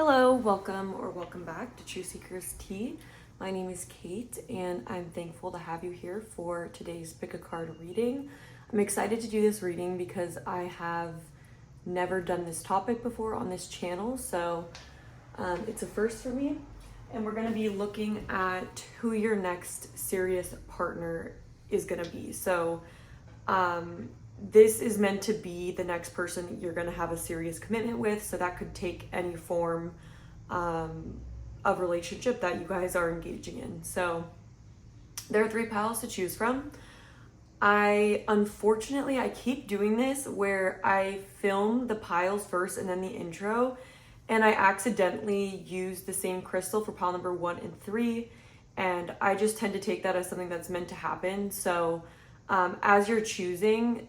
Hello, welcome back to Truthseekerstea. My name is Kate and I'm thankful to have you here for today's pick a card reading. I'm excited to do this reading because I have never done this topic before on this channel, so it's a first for me. And we're going to be looking at who your next serious partner is going to be. So this is meant to be the next person you're going to have a serious commitment with. So that could take any form of relationship that you guys are engaging in. So there are 3 piles to choose from. Unfortunately, I keep doing this where I film the piles first and then the intro, and I accidentally use the same crystal for pile number 1 and 3. And I just tend to take that as something that's meant to happen. So as you're choosing,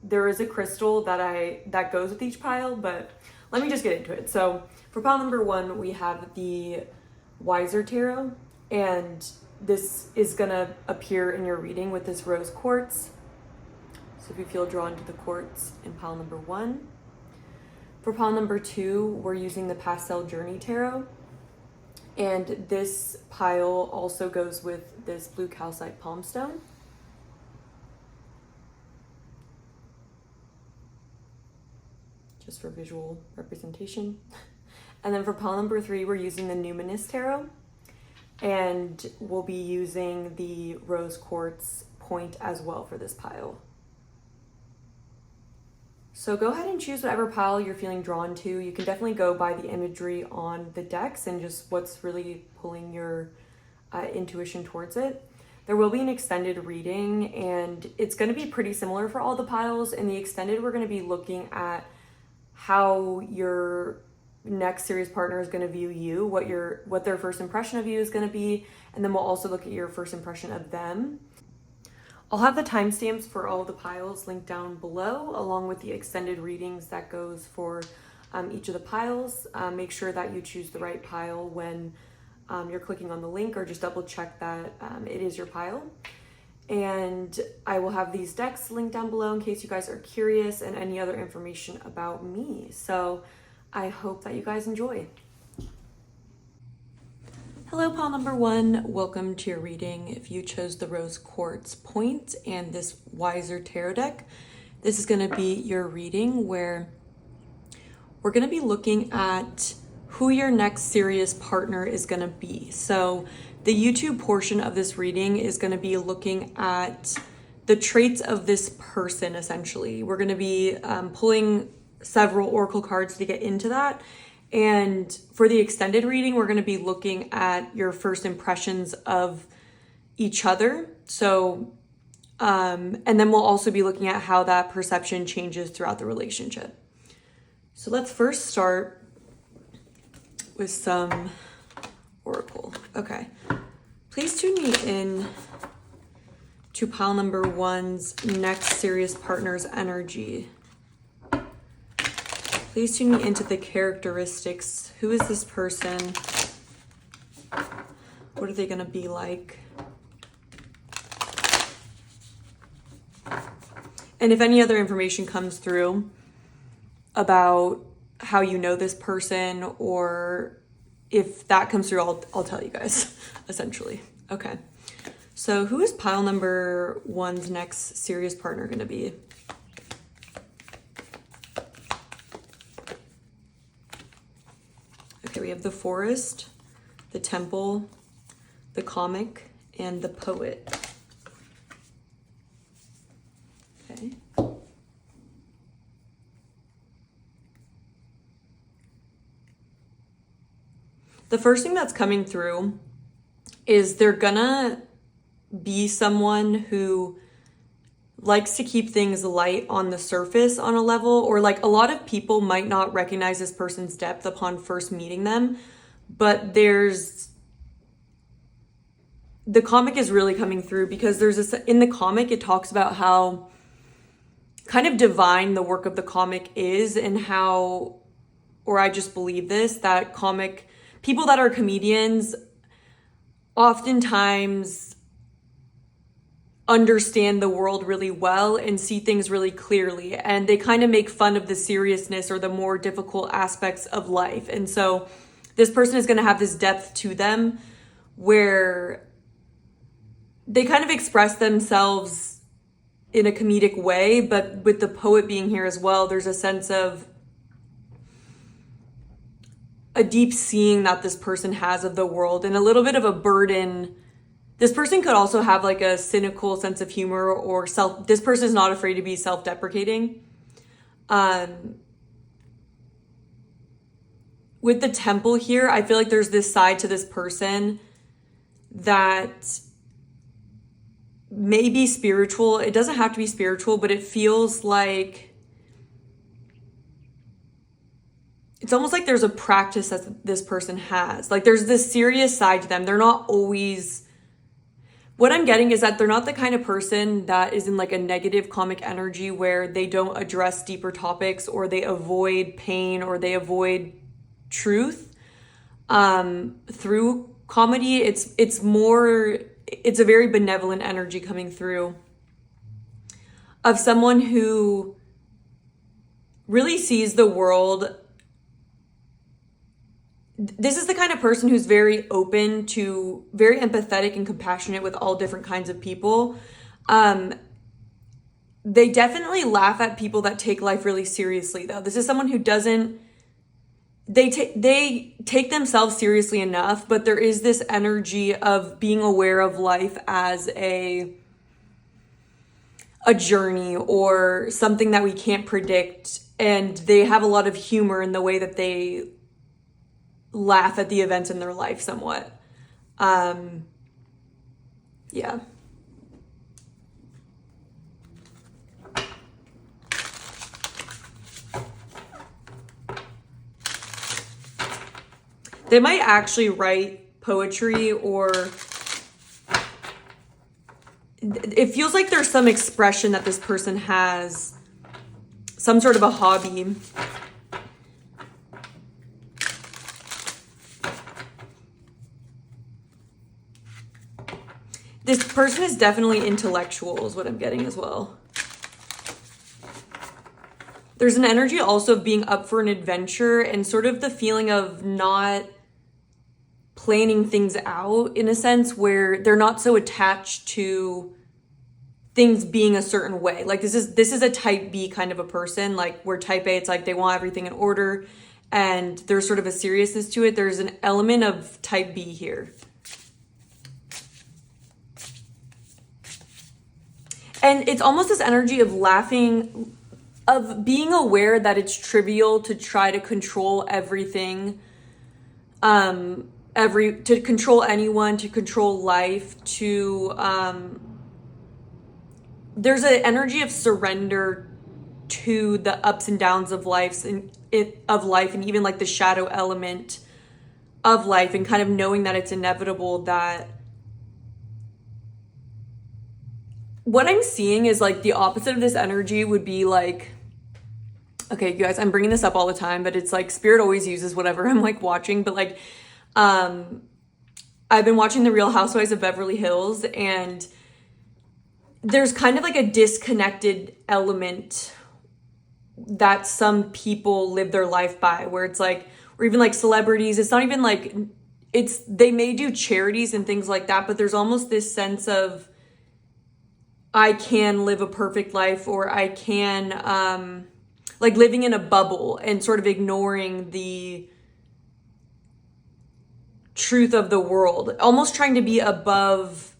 there is a crystal that goes with each pile, but let me just get into it. So for pile number 1, we have the Weiser Tarot, and this is gonna appear in your reading with this rose quartz. So if you feel drawn to the quartz in pile number 1. For pile number 2, we're using the Pastel Journey Tarot, and this pile also goes with this blue calcite palm stone. Just for visual representation. And then for pile number 3, we're using the Numinous Tarot, and we'll be using the rose quartz point as well for this pile. So go ahead and choose whatever pile you're feeling drawn to. You can definitely go by the imagery on the decks and just what's really pulling your intuition towards it. There will be an extended reading, and it's going to be pretty similar for all the piles. In the extended, we're going to be looking at how your next serious partner is going to view you, what their first impression of you is going to be, and then we'll also look at your first impression of them. I'll have the timestamps for all of the piles linked down below, along with the extended readings that goes for each of the piles. Make sure that you choose the right pile when you're clicking on the link, or just double check that it is your pile. And I will have these decks linked down below in case you guys are curious, and any other information about me. So I hope that you guys enjoy. Hello, pile number 1. Welcome to your reading. If you chose the rose quartz point and this Weiser Tarot deck, this is going to be your reading where we're going to be looking at who your next serious partner is going to be. So the YouTube portion of this reading is going to be looking at the traits of this person, essentially. We're going to be pulling several oracle cards to get into that. And for the extended reading, we're going to be looking at your first impressions of each other. So, and then we'll also be looking at how that perception changes throughout the relationship. So let's first start with some oracle. Okay. Please tune me in to pile number 1's next serious partner's energy. Please tune me into the characteristics. Who is this person? What are they going to be like? And if any other information comes through about how you know this person, or if that comes through, I'll tell you guys, essentially. Okay. So who is pile number 1's next serious partner going to be? Okay, we have the Forest, the Temple, the Comic, and the Poet. Okay. The first thing that's coming through is they're gonna be someone who likes to keep things light on the surface on a level, or like a lot of people might not recognize this person's depth upon first meeting them, but the comic is really coming through because in the comic, it talks about how kind of divine the work of the comic is, and how, or I just believe this, that people that are comedians oftentimes understand the world really well and see things really clearly. And they kind of make fun of the seriousness or the more difficult aspects of life. And so this person is going to have this depth to them where they kind of express themselves in a comedic way, but with the poet being here as well, there's a sense of a deep seeing that this person has of the world and a little bit of a burden. This person could also have like a cynical sense of humor or this person is not afraid to be self-deprecating. With the Temple here, I feel like there's this side to this person that may be spiritual. It doesn't have to be spiritual, but it feels like it's almost like there's a practice that this person has. Like there's this serious side to them. They're not always, what I'm getting is that they're not the kind of person that is in like a negative comic energy where they don't address deeper topics or they avoid pain or they avoid truth through comedy. It's a very benevolent energy coming through of someone who really sees the world. This is the kind of person who's very open to, very empathetic and compassionate with all different kinds of people. They definitely laugh at people that take life really seriously though. This is someone who doesn't, they take themselves seriously enough, but there is this energy of being aware of life as a journey or something that we can't predict. And they have a lot of humor in the way that they laugh at the events in their life somewhat. Yeah. They might actually write poetry, or it feels like there's some expression that this person has, some sort of a hobby. This person is definitely intellectual is what I'm getting as well. There's an energy also of being up for an adventure and sort of the feeling of not planning things out in a sense where they're not so attached to things being a certain way. Like this is a type B kind of a person, like where type A, it's like they want everything in order and there's sort of a seriousness to it. There's an element of type B here. And it's almost this energy of laughing, of being aware that it's trivial to try to control everything, to control anyone, to control life, there's an energy of surrender to the ups and downs of life and even like the shadow element of life, and kind of knowing that it's inevitable. That what I'm seeing is like the opposite of this energy would be like, okay, you guys, I'm bringing this up all the time, but it's like Spirit always uses whatever I'm like watching. But like, I've been watching The Real Housewives of Beverly Hills, and there's kind of like a disconnected element that some people live their life by, where it's like, or even like celebrities, it's not even like, they may do charities and things like that, but there's almost this sense of, I can live a perfect life, or I can, like living in a bubble and sort of ignoring the truth of the world, almost trying to be above,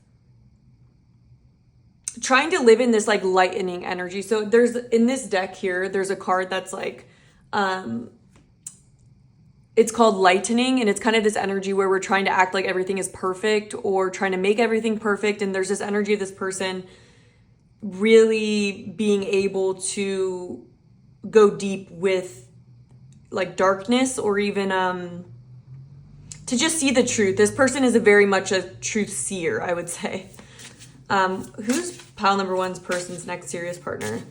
trying to live in this like lightening energy. So there's, in this deck here, there's a card that's like, it's called lightening, and it's kind of this energy where we're trying to act like everything is perfect or trying to make everything perfect. And there's this energy of this person really being able to go deep with like darkness, or even to just see the truth. This person is very much a truth seer, I would say. Who's pile number one's person's next serious partner?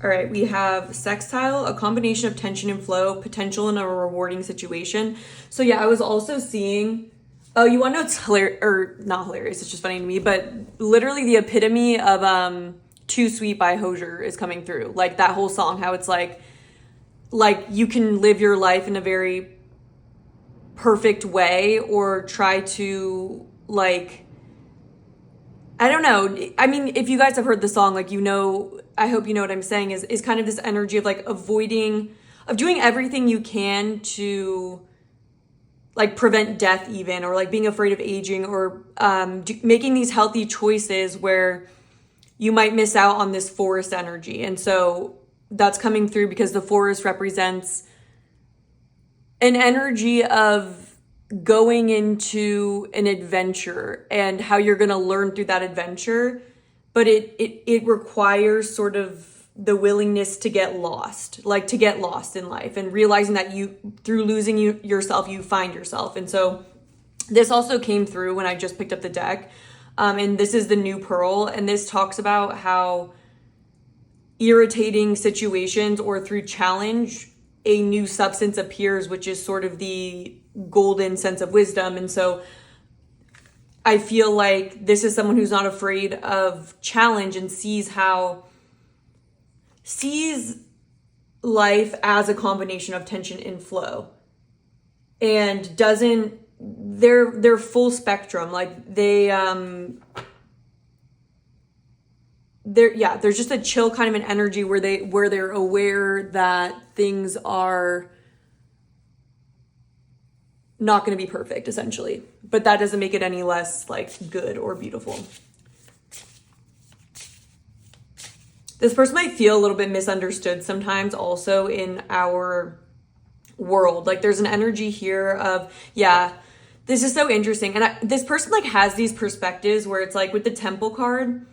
All right, we have sextile, a combination of tension and flow, potential in a rewarding situation. So yeah, I was also seeing Oh, you want to know what's hilarious, or not hilarious, it's just funny to me, but literally the epitome of Too Sweet by Hozier is coming through. Like that whole song, how it's like you can live your life in a very perfect way or try to like, I don't know. I mean, if you guys have heard the song, like, you know, I hope you know what I'm saying is kind of this energy of like doing everything you can to like prevent death even, or like being afraid of aging, or making these healthy choices where you might miss out on this forest energy. And so that's coming through because the forest represents an energy of going into an adventure and how you're going to learn through that adventure. But it requires sort of the willingness to get lost, like to get lost in life, and realizing that through losing yourself, you find yourself. And so this also came through when I just picked up the deck. And this is the New Pearl. And this talks about how irritating situations or through challenge, a new substance appears, which is sort of the golden sense of wisdom. And so I feel like this is someone who's not afraid of challenge and sees life as a combination of tension and flow, and they're full spectrum. Like there's just a chill kind of an energy where they're aware that things are not going to be perfect, essentially, but that doesn't make it any less like good or beautiful. This person might feel a little bit misunderstood sometimes also in our world. Like there's an energy here of, this is so interesting. And this person like has these perspectives where it's like with the Temple card,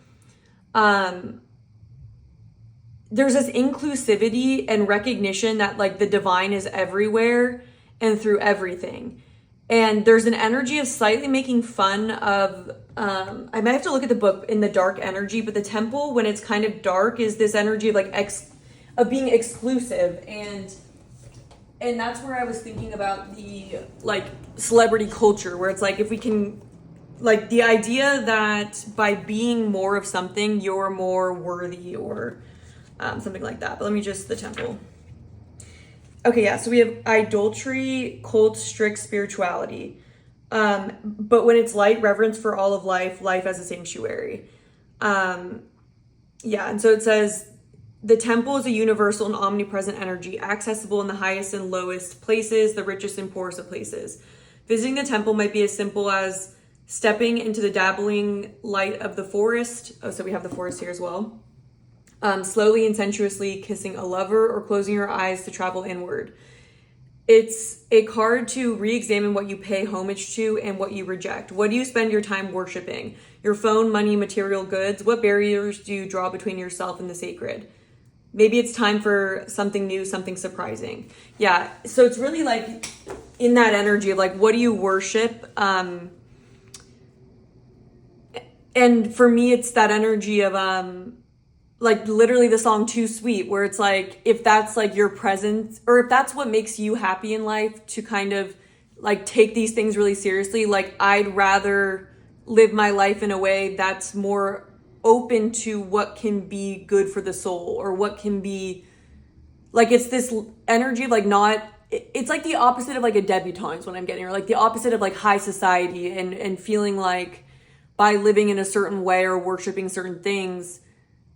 there's this inclusivity and recognition that like the divine is everywhere and through everything. And there's an energy of slightly making fun of, I might have to look at the book in the dark energy, but the Temple, when it's kind of dark, is this energy of like of being exclusive. And that's where I was thinking about the like celebrity culture, where it's like, if we can, like the idea that by being more of something, you're more worthy, or something like that. But let me just, the Temple. Okay, yeah, so we have idolatry, cult, strict spirituality. But when it's light, reverence for all of life, life as a sanctuary. And so it says, the Temple is a universal and omnipresent energy, accessible in the highest and lowest places, the richest and poorest of places. Visiting the Temple might be as simple as stepping into the dabbling light of the forest. Oh, so we have the forest here as well. Slowly and sensuously kissing a lover, or closing your eyes to travel inward. It's a card to re-examine what you pay homage to and what you reject. What do you spend your time worshiping? Your phone, money, material goods? What barriers do you draw between yourself and the sacred? Maybe it's time for something new, something surprising. Yeah, so it's really like in that energy of like, what do you worship? And for me, it's that energy of like literally the song Too Sweet, where it's like, if that's like your presence, or if that's what makes you happy in life, to kind of like take these things really seriously. Like I'd rather live my life in a way that's more open to what can be good for the soul, or what can be like, it's this energy of like it's like the opposite of like a debutante is what I'm getting, or like the opposite of like high society, and feeling like by living in a certain way or worshiping certain things,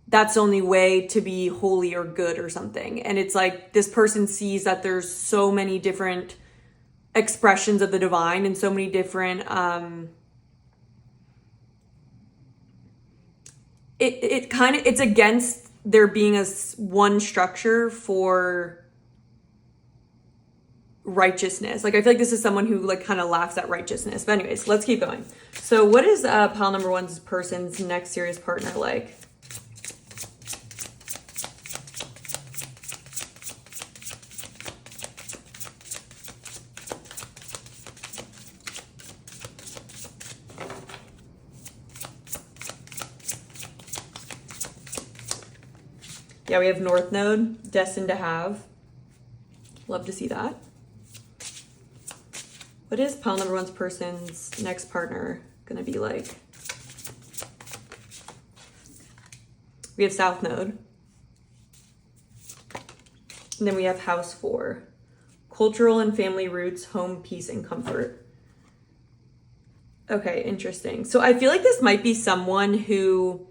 that's the only way to be holy or good or something. And it's like this person sees that there's so many different expressions of the divine, and so many different it's against there being one structure for righteousness. Like I feel like this is someone who like kind of laughs at righteousness. But anyways, let's keep going. So what is pile number one's person's next serious partner like? Yeah, we have North Node, destined to have. Love to see that. What is pile number one's person's next partner gonna be like? We have South Node. And then we have House 4. Cultural and family roots, home, peace, and comfort. Okay, interesting. So I feel like this might be someone who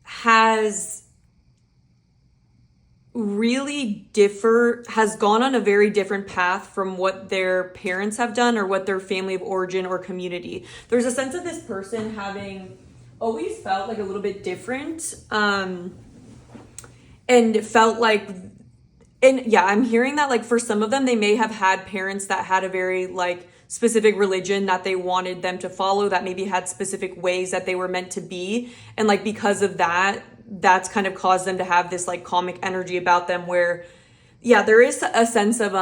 has has gone on a very different path from what their parents have done or what their family of origin or community. There's a sense of this person having always felt like a little bit different, and felt like, and yeah, I'm hearing that like for some of them, they may have had parents that had a very like specific religion that they wanted them to follow, that maybe had specific ways that they were meant to be. And like, because of that, that's kind of caused them to have this like comic energy about them where, yeah, there is a sense of,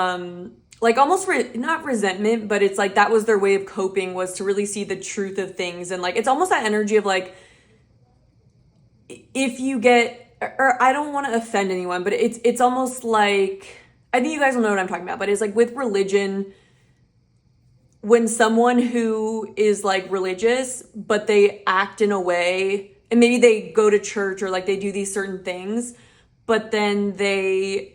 like almost not resentment, but it's like that was their way of coping, was to really see the truth of things. And like, it's almost that energy of like, if you get, or I don't want to offend anyone, but it's almost like, I think you guys will know what I'm talking about, but it's like with religion, when someone who is like religious, but they act in a way, and maybe they go to church or like they do these certain things, but then they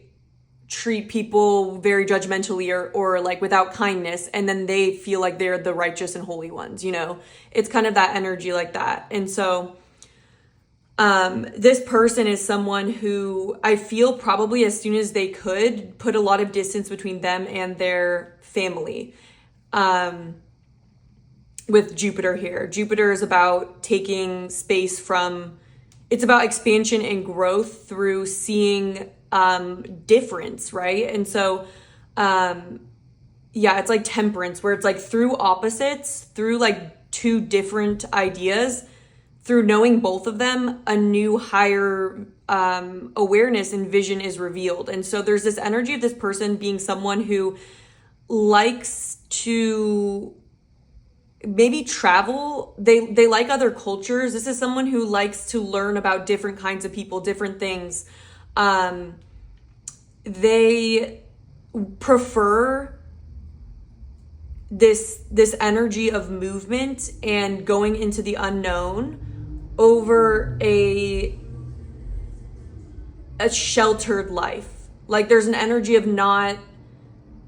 treat people very judgmentally or like without kindness, and then they feel like they're the righteous and holy ones, you know? It's kind of that energy like that. And so this person is someone who I feel probably as soon as they could put a lot of distance between them and their family. With Jupiter here. Jupiter is about taking space from, it's about expansion and growth through seeing difference, right? And so, yeah, it's like temperance, where it's like through opposites, through like two different ideas, through knowing both of them, a new higher awareness and vision is revealed. And so there's this energy of this person being someone who likes to maybe travel. They like other cultures. This is someone who likes to learn about different kinds of people, different things. They prefer this energy of movement and going into the unknown over a sheltered life. Like there's an energy of not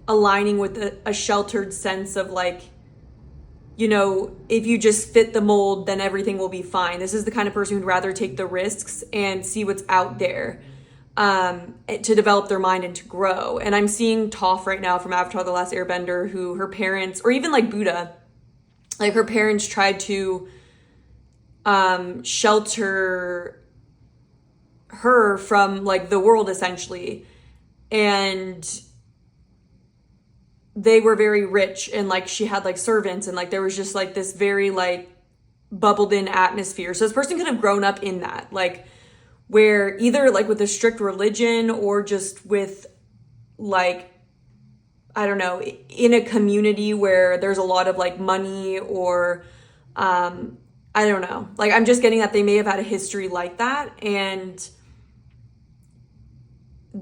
aligning with a sheltered sense of like, you know, if you just fit the mold, then everything will be fine. This is the kind of person who'd rather take the risks and see what's out there, to develop their mind and to grow. And I'm seeing Toph right now from Avatar: The Last Airbender, who her parents, or even like Buddha, like her parents tried to shelter her from like the world essentially. And they were very rich, and like she had like servants, and like there was just like this very like bubbled in atmosphere. So this person could have grown up in that, like where either like with a strict religion or just with like, I don't know, in a community where there's a lot of like money or I don't know. Like I'm just getting that they may have had a history like that, and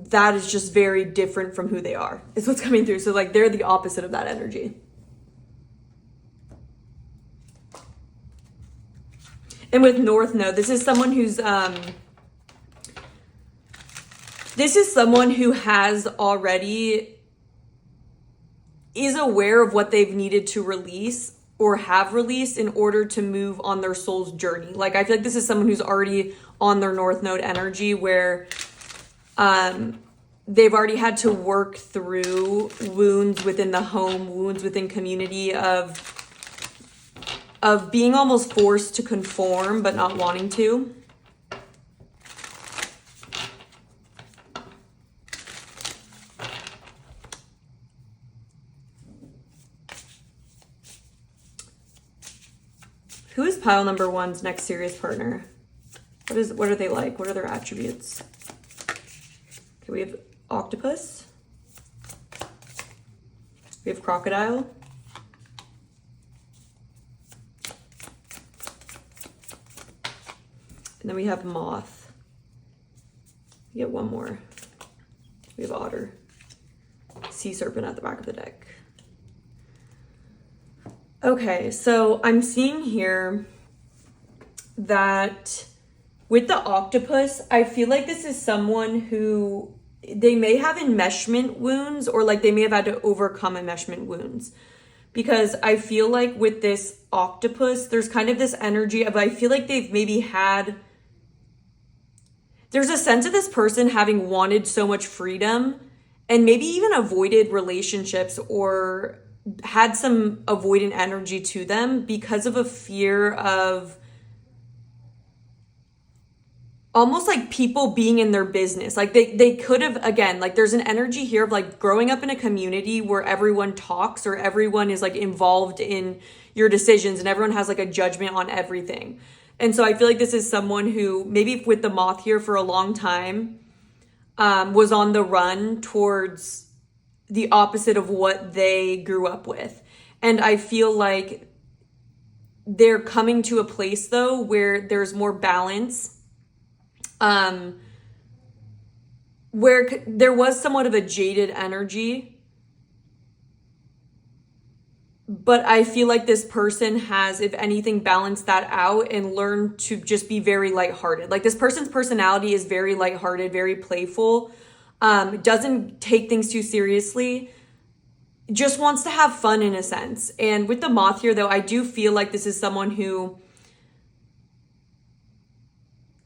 that is just very different from who they are, is what's coming through. So like they're the opposite of that energy. And with North Node, this is someone who's has already, is aware of what they've needed to release or have released in order to move on their soul's journey. Like I feel like this is someone who's already on their North Node energy, where they've already had to work through wounds within the home, wounds within community of being almost forced to conform but not wanting to. Who is pile number one's next serious partner? What are they like? What are their attributes? Okay, we have octopus. We have crocodile. And then we have moth. We get one more. We have otter. Sea serpent at the back of the deck. Okay, so I'm seeing here that with the octopus, I feel like this is someone who they may have enmeshment wounds, or like they may have had to overcome enmeshment wounds. Because I feel like with this octopus, there's kind of this energy of, I feel like they've maybe had, there's a sense of this person having wanted so much freedom and maybe even avoided relationships or had some avoidant energy to them because of a fear of almost like people being in their business. Like they could have, again, like there's an energy here of like growing up in a community where everyone talks or everyone is like involved in your decisions and everyone has like a judgment on everything. And so I feel like this is someone who maybe with the moth here for a long time was on the run towards the opposite of what they grew up with. And I feel like they're coming to a place though where there's more balance, where there was somewhat of a jaded energy, but I feel like this person has, if anything, balanced that out and learned to just be very lighthearted. Like this person's personality is very lighthearted, very playful, doesn't take things too seriously, just wants to have fun in a sense. And with the moth here though, I do feel like this is someone who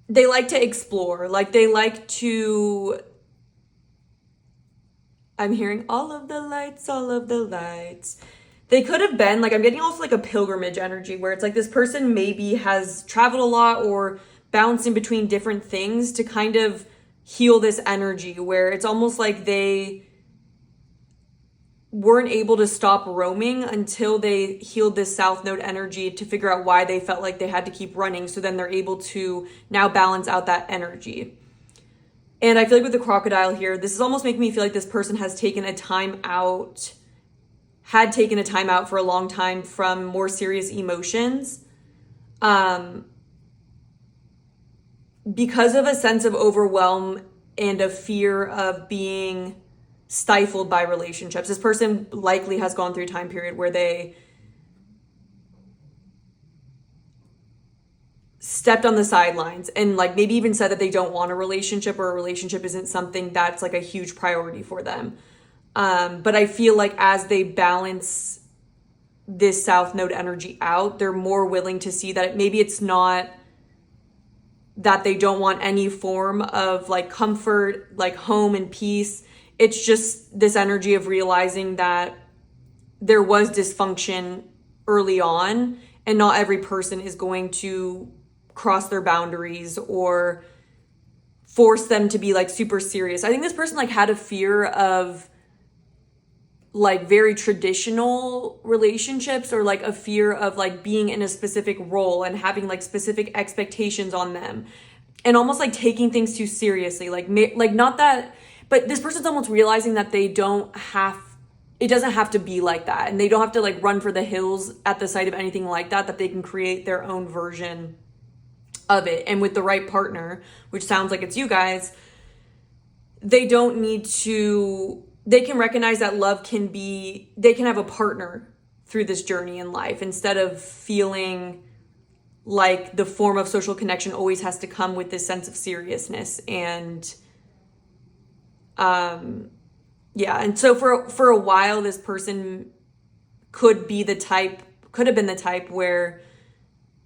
they like to explore, like they like to, I'm hearing all of the lights, all of the lights. They could have been, like I'm getting also like a pilgrimage energy where it's like this person maybe has traveled a lot or bounced in between different things to kind of heal this energy where it's almost like they weren't able to stop roaming until they healed this south node energy to figure out why they felt like they had to keep running. So then they're able to now balance out that energy. And I feel like with the crocodile here, this is almost making me feel like this person has taken a time out, had taken a time out for a long time from more serious emotions, because of a sense of overwhelm and a fear of being stifled by relationships. This person likely has gone through a time period where they stepped on the sidelines and like maybe even said that they don't want a relationship or a relationship isn't something that's like a huge priority for them. But I feel like as they balance this south node energy out, they're more willing to see that maybe it's not that they don't want any form of like comfort, like home and peace. It's just this energy of realizing that there was dysfunction early on and not every person is going to cross their boundaries or force them to be like super serious. I think this person like had a fear of like very traditional relationships or like a fear of like being in a specific role and having like specific expectations on them and almost like taking things too seriously. Like not that, but this person's almost realizing that they don't have, it doesn't have to be like that. And they don't have to like run for the hills at the sight of anything like that, that they can create their own version of it. And with the right partner, which sounds like it's you guys, they don't need to, they can recognize that love can be, they can have a partner through this journey in life instead of feeling like the form of social connection always has to come with this sense of seriousness. And yeah, and so for a while, this person could have been the type where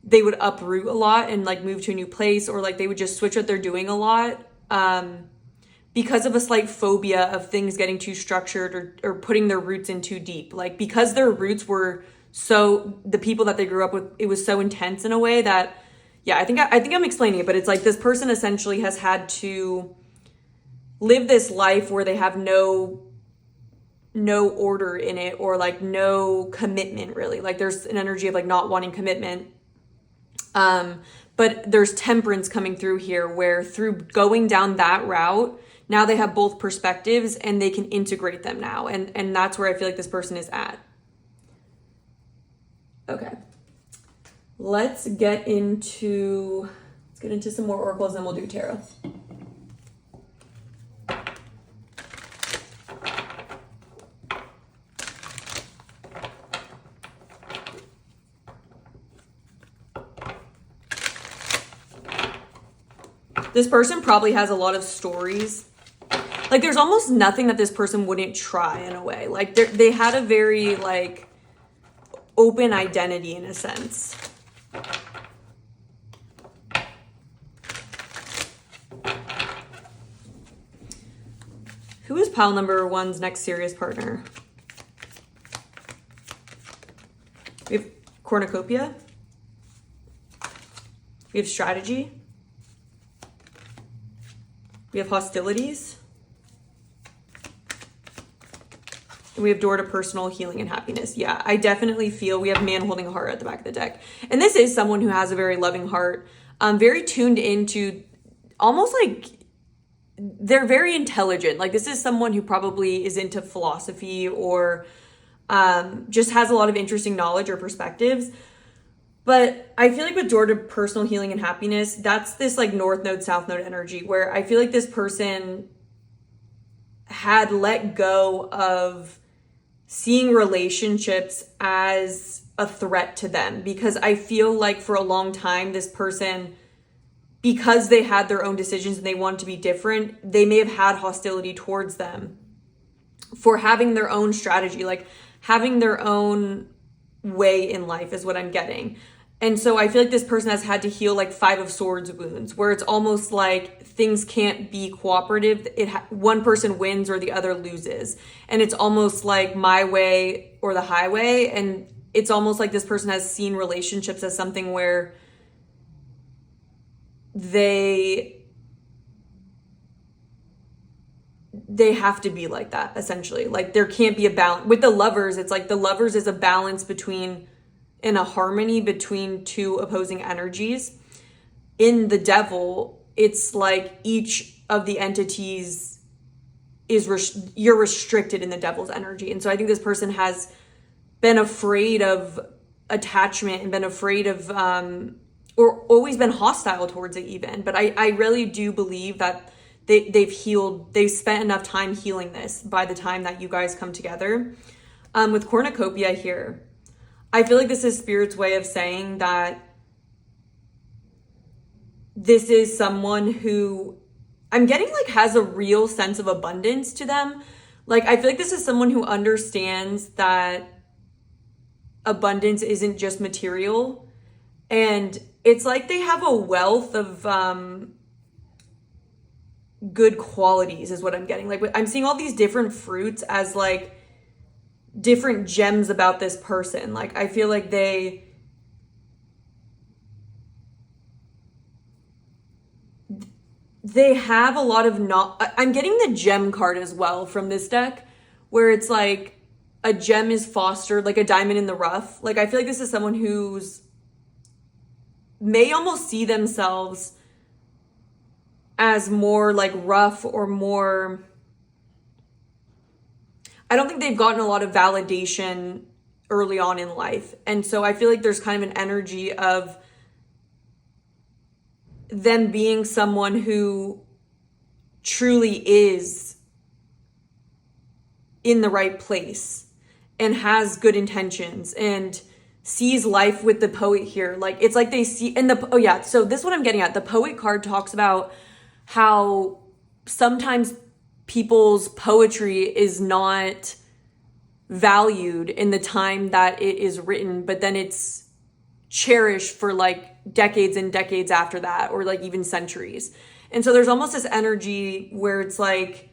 they would uproot a lot and like move to a new place, or like they would just switch what they're doing a lot, because of a slight phobia of things getting too structured or putting their roots in too deep. Like because their roots were the people that they grew up with, it was so intense in a way that, yeah, I think I'm explaining it, but it's like this person essentially has had to live this life where they have no order in it, or like no commitment really. Like there's an energy of like not wanting commitment. But there's temperance coming through here where through going down that route, now they have both perspectives and they can integrate them now. And that's where I feel like this person is at. Okay. Let's get into some more oracles and we'll do tarot. This person probably has a lot of stories. Like, there's almost nothing that this person wouldn't try in a way. Like, they had a very, like, open identity in a sense. Who is pile number one's next serious partner? We have cornucopia. We have strategy. We have hostilities. And we have door to personal healing and happiness. Yeah, I definitely feel we have man holding a heart at the back of the deck. And this is someone who has a very loving heart, very tuned into, almost like they're very intelligent. Like, this is someone who probably is into philosophy or just has a lot of interesting knowledge or perspectives. But I feel like with door to personal healing and happiness, that's this like north node, south node energy where I feel like this person had let go of seeing relationships as a threat to them, because I feel like for a long time, this person, because they had their own decisions and they wanted to be different, they may have had hostility towards them for having their own strategy, like having their own way in life is what I'm getting. And so I feel like this person has had to heal like 5 of Swords wounds, where it's almost like things can't be cooperative. One person wins or the other loses. And it's almost like my way or the highway. And it's almost like this person has seen relationships as something where they have to be like that, essentially. Like, there can't be a balance. With the Lovers, it's like the Lovers is a balance between, in a harmony between two opposing energies. In the Devil, it's like each of the entities is, you're restricted in the Devil's energy. And so I think this person has been afraid of attachment and been afraid of, or always been hostile towards it even. But I really do believe that they've healed, they've spent enough time healing this by the time that you guys come together. With cornucopia here, I feel like this is Spirit's way of saying that this is someone who I'm getting like has a real sense of abundance to them. Like, I feel like this is someone who understands that abundance isn't just material. And it's like they have a wealth of good qualities is what I'm getting. Like, I'm seeing all these different fruits as like different gems about this person. Like, I feel like they have a lot of I'm getting the gem card as well from this deck, where it's like a gem is fostered, like a diamond in the rough. Like, I feel like this is someone who's may almost see themselves as more like rough or more, I don't think they've gotten a lot of validation early on in life. And so I feel like there's kind of an energy of them being someone who truly is in the right place and has good intentions and sees life with the Poet here. Like, it's like they see, and oh yeah, so this is what I'm getting at. The Poet card talks about how sometimes people's poetry is not valued in the time that it is written, but then it's cherished for like decades and decades after that, or like even centuries. And so there's almost this energy where it's like,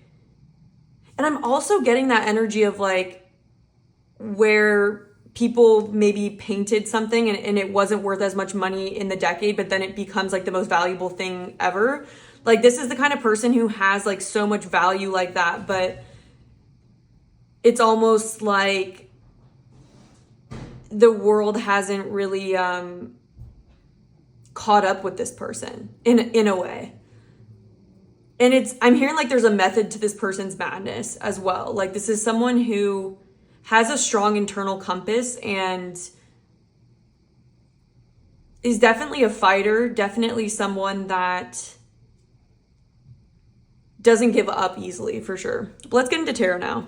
and I'm also getting that energy of like where people maybe painted something and it wasn't worth as much money in the decade, but then it becomes like the most valuable thing ever. Like, this is the kind of person who has like so much value like that, but it's almost like the world hasn't really caught up with this person in a way. And I'm hearing like there's a method to this person's madness as well. Like, this is someone who has a strong internal compass and is definitely a fighter, definitely someone that doesn't give up easily, for sure. But let's get into tarot now.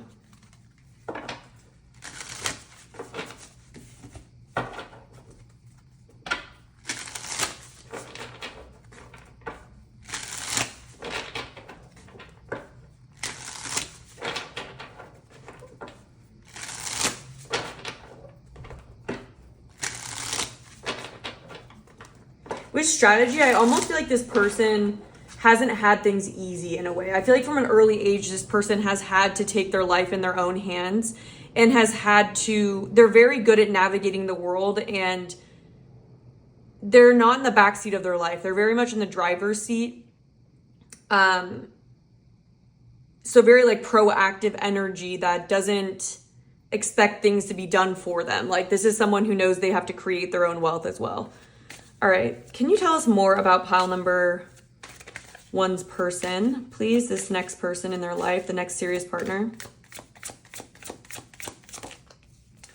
With strategy, I almost feel like this person hasn't had things easy in a way. I feel like from an early age, this person has had to take their life in their own hands and has had to, they're very good at navigating the world, and they're not in the backseat of their life. They're very much in the driver's seat. So very like proactive energy that doesn't expect things to be done for them. Like this is someone who knows they have to create their own wealth as well. All right, can you tell us more about pile number one's person, please? This next person in their life, the next serious partner.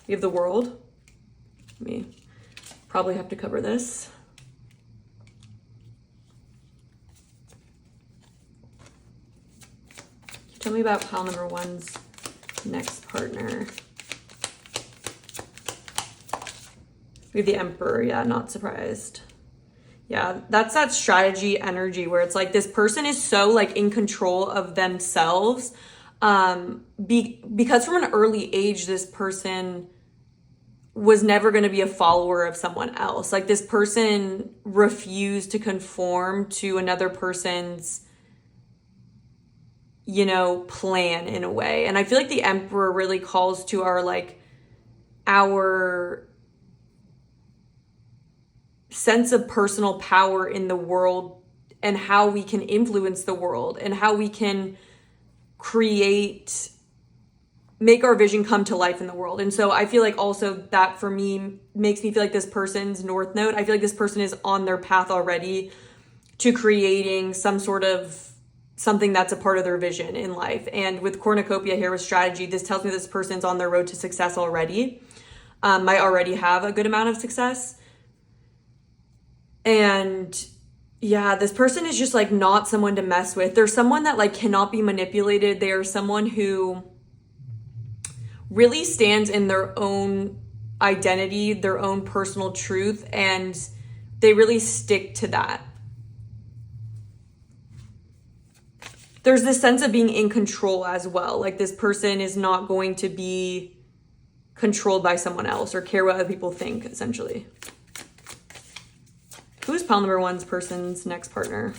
We have the World. Me probably have to cover this. Tell me about pile number one's next partner. We have the Emperor. Yeah, not surprised. Yeah, that's that strategy energy where it's like this person is so like in control of themselves. Because from an early age, this person was never going to be a follower of someone else. Like this person refused to conform to another person's, you know, plan in a way. And I feel like the Emperor really calls to our like our sense of personal power in the world and how we can influence the world and how we can make our vision come to life in the world. And so I feel like also that for me makes me feel like this person's North Node, I feel like this person is on their path already to creating some sort of something that's a part of their vision in life. And with cornucopia here with strategy, this tells me this person's on their road to success already. Might already have a good amount of success. And yeah, this person is just like not someone to mess with. They're someone that like cannot be manipulated. They are someone who really stands in their own identity, their own personal truth, and they really stick to that. There's this sense of being in control as well. Like this person is not going to be controlled by someone else or care what other people think, essentially. Who's pile number one's person's next partner?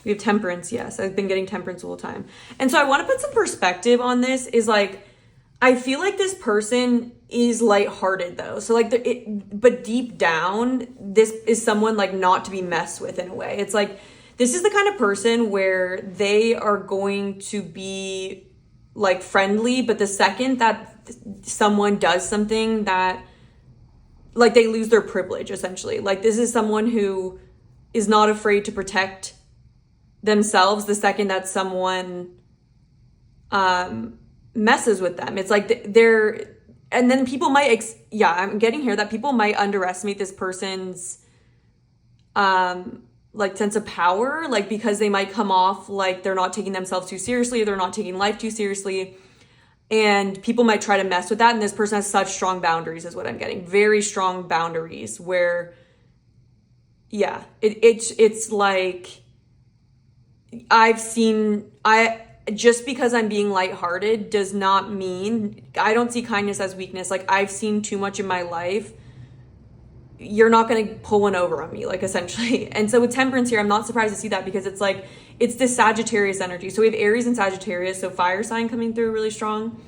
We have Temperance. Yes, I've been getting Temperance the whole time. And so I want to put some perspective on this is like, I feel like this person is lighthearted though. So like, but deep down, this is someone like not to be messed with in a way. It's like, this is the kind of person where they are going to be like friendly, but the second that someone does something that like they lose their privilege, essentially. Like this is someone who is not afraid to protect themselves the second that someone messes with them. It's like they're, and then people might, I'm getting here that people might underestimate this person's like sense of power, like because they might come off like they're not taking themselves too seriously, they're not taking life too seriously, and people might try to mess with that. And this person has such strong boundaries is what I'm getting. Very strong boundaries where, yeah, it's like, just because I'm being lighthearted does not mean, I don't see kindness as weakness. Like I've seen too much in my life. You're not going to pull one over on me, like essentially. And so with Temperance here, I'm not surprised to see that because it's like, it's this Sagittarius energy. So we have Aries and Sagittarius, so fire sign coming through really strong.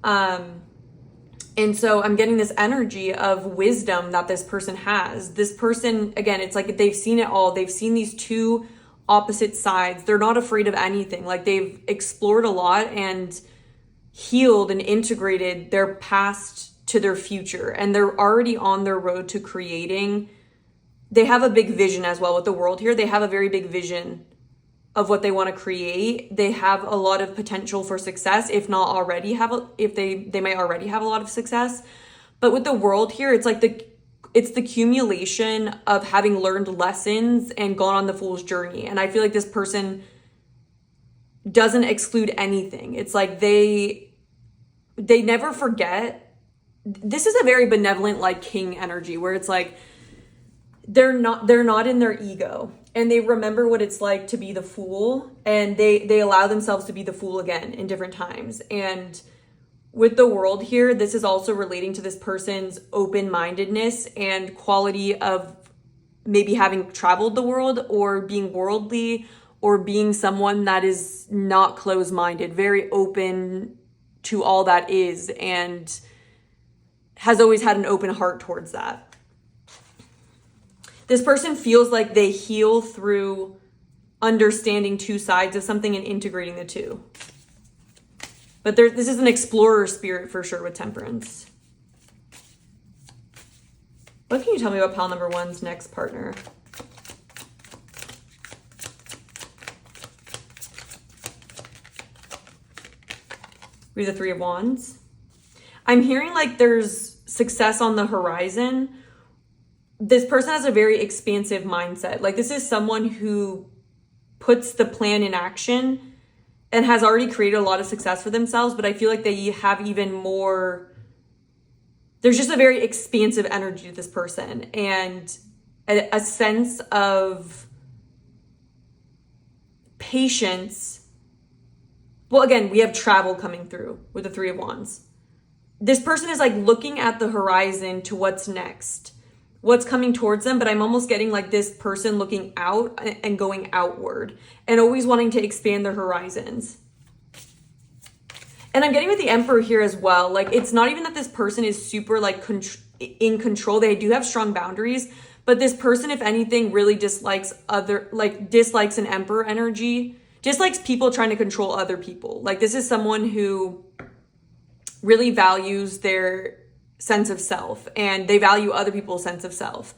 And so I'm getting this energy of wisdom that this person has. This person, again, it's like they've seen it all. They've seen these two opposite sides. They're not afraid of anything. Like they've explored a lot and healed and integrated their past to their future, and they're already on their road to creating. They have a big vision as well with the World here. They have a very big vision of what they want to create. They have a lot of potential for success, if not already they might already have a lot of success. But with the World here, it's like it's the accumulation of having learned lessons and gone on the fool's journey. And I feel like this person doesn't exclude anything. It's like they never forget. This is a very benevolent, like king energy where it's like, they're not in their ego, and they remember what it's like to be the fool, and they allow themselves to be the fool again in different times. And with the world here, this is also relating to this person's open-mindedness and quality of maybe having traveled the world or being worldly or being someone that is not closed-minded, very open to all that is, and has always had an open heart towards that. This person feels like they heal through understanding two sides of something and integrating the two. But this is an explorer spirit for sure with Temperance. What can you tell me about pile number one's next partner? We have the Three of Wands. I'm hearing like there's success on the horizon. This person has a very expansive mindset. Like this is someone who puts the plan in action and has already created a lot of success for themselves, but I feel like they have even more, there's just a very expansive energy to this person and a sense of patience. Well, again, we have travel coming through with the Three of Wands. This person is like looking at the horizon to what's next, what's coming towards them, but I'm almost getting like this person looking out and going outward and always wanting to expand their horizons. And I'm getting with the Emperor here as well. Like, it's not even that this person is super like in control. They do have strong boundaries, but this person, if anything, really dislikes dislikes an Emperor energy, dislikes people trying to control other people. Like, this is someone who really values their sense of self and they value other people's sense of self.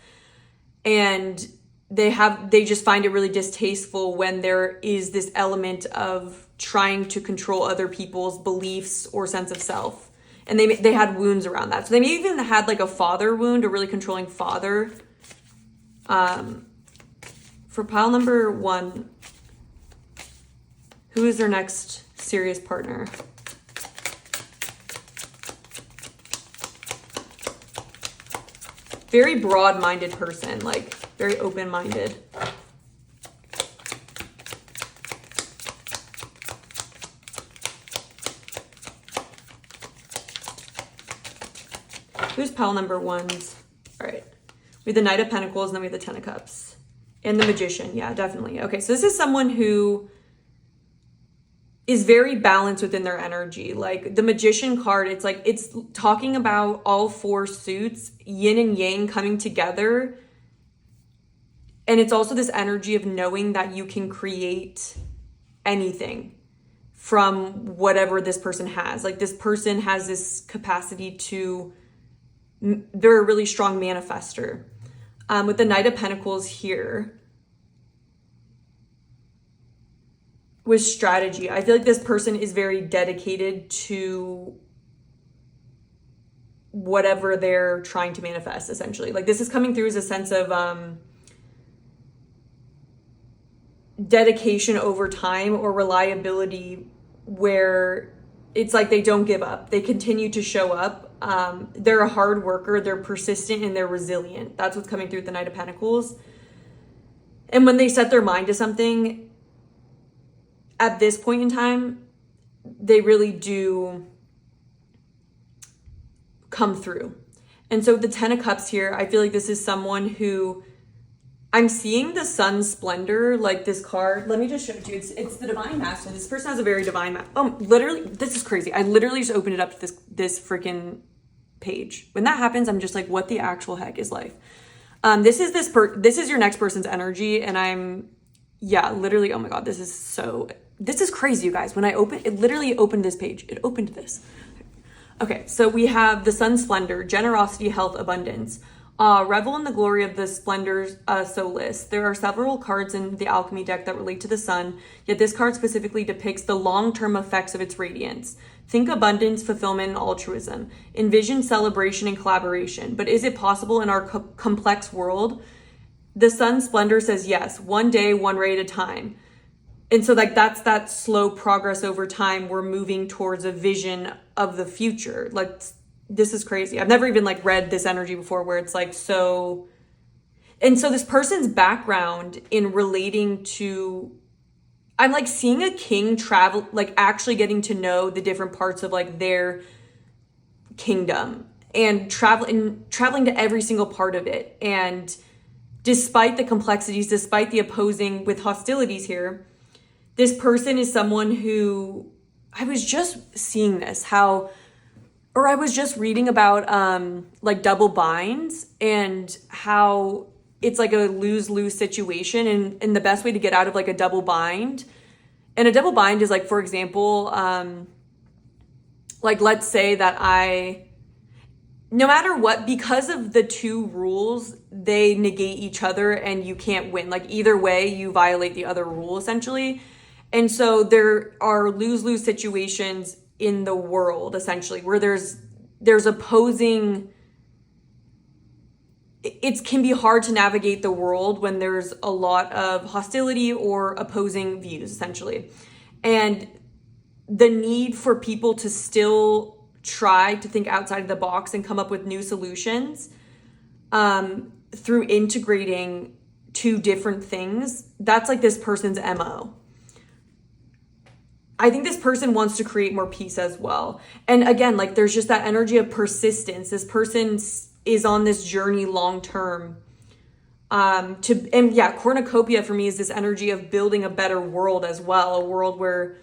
And they just find it really distasteful when there is this element of trying to control other people's beliefs or sense of self. And they had wounds around that. So they may even had like a father wound, a really controlling father. For pile number one, who is their next serious partner? Very broad-minded person, like very open-minded. Who's pile number ones? All right. We have the Knight of Pentacles and then we have the Ten of Cups. And the Magician. Yeah, definitely. Okay, so this is someone who is very balanced within their energy. Like the Magician card, it's like it's talking about all four suits, yin and yang coming together. And it's also this energy of knowing that you can create anything from whatever this person has. Like this person has this capacity to, they're a really strong manifester. With the Knight of Pentacles here, with strategy, I feel like this person is very dedicated to whatever they're trying to manifest, essentially. Like this is coming through as a sense of dedication over time or reliability, where it's like they don't give up. They continue to show up. They're a hard worker, they're persistent, and they're resilient. That's what's coming through with the Knight of Pentacles. And when they set their mind to something, at this point in time, they really do come through. And so the Ten of Cups here, I feel like this is someone who, I'm seeing the sun splendor, like this card. Let me just show it to you. It's the Divine Masculine. This person has a very divine, literally, this is crazy. I literally just opened it up to this freaking page. When that happens, I'm just like, what the actual heck is life? This is your next person's energy. And literally, oh my God, this is crazy, you guys. When I it literally opened this page. It opened this. Okay, so we have the sun splendor, generosity, health, abundance. Revel in the glory of the splendors solace. There are several cards in the alchemy deck that relate to the sun, yet this card specifically depicts the long-term effects of its radiance. Think abundance, fulfillment, and altruism. Envision celebration and collaboration. But is it possible in our complex world? The sun splendor says yes, one day, one ray at a time. And so like that's that slow progress over time. We're moving towards a vision of the future. Like, this is crazy. I've never even like read this energy before where it's like so. And so this person's background in relating to, I'm like seeing a king travel, like actually getting to know the different parts of like their kingdom and traveling to every single part of it. And despite the complexities, despite the opposing with hostilities here, this person is someone who, I was just seeing this, I was just reading about like double binds and how it's like a lose-lose situation, and the best way to get out of like a double bind. And a double bind is like, for example, like let's say that no matter what, because of the two rules, they negate each other and you can't win. Like either way, you violate the other rule essentially. And so there are lose-lose situations in the world essentially where there's opposing. It can be hard to navigate the world when there's a lot of hostility or opposing views essentially. And the need for people to still try to think outside of the box and come up with new solutions through integrating two different things, that's like this person's MO. I think this person wants to create more peace as well. And again, like there's just that energy of persistence. This person is on this journey long term. Cornucopia for me is this energy of building a better world as well. A world where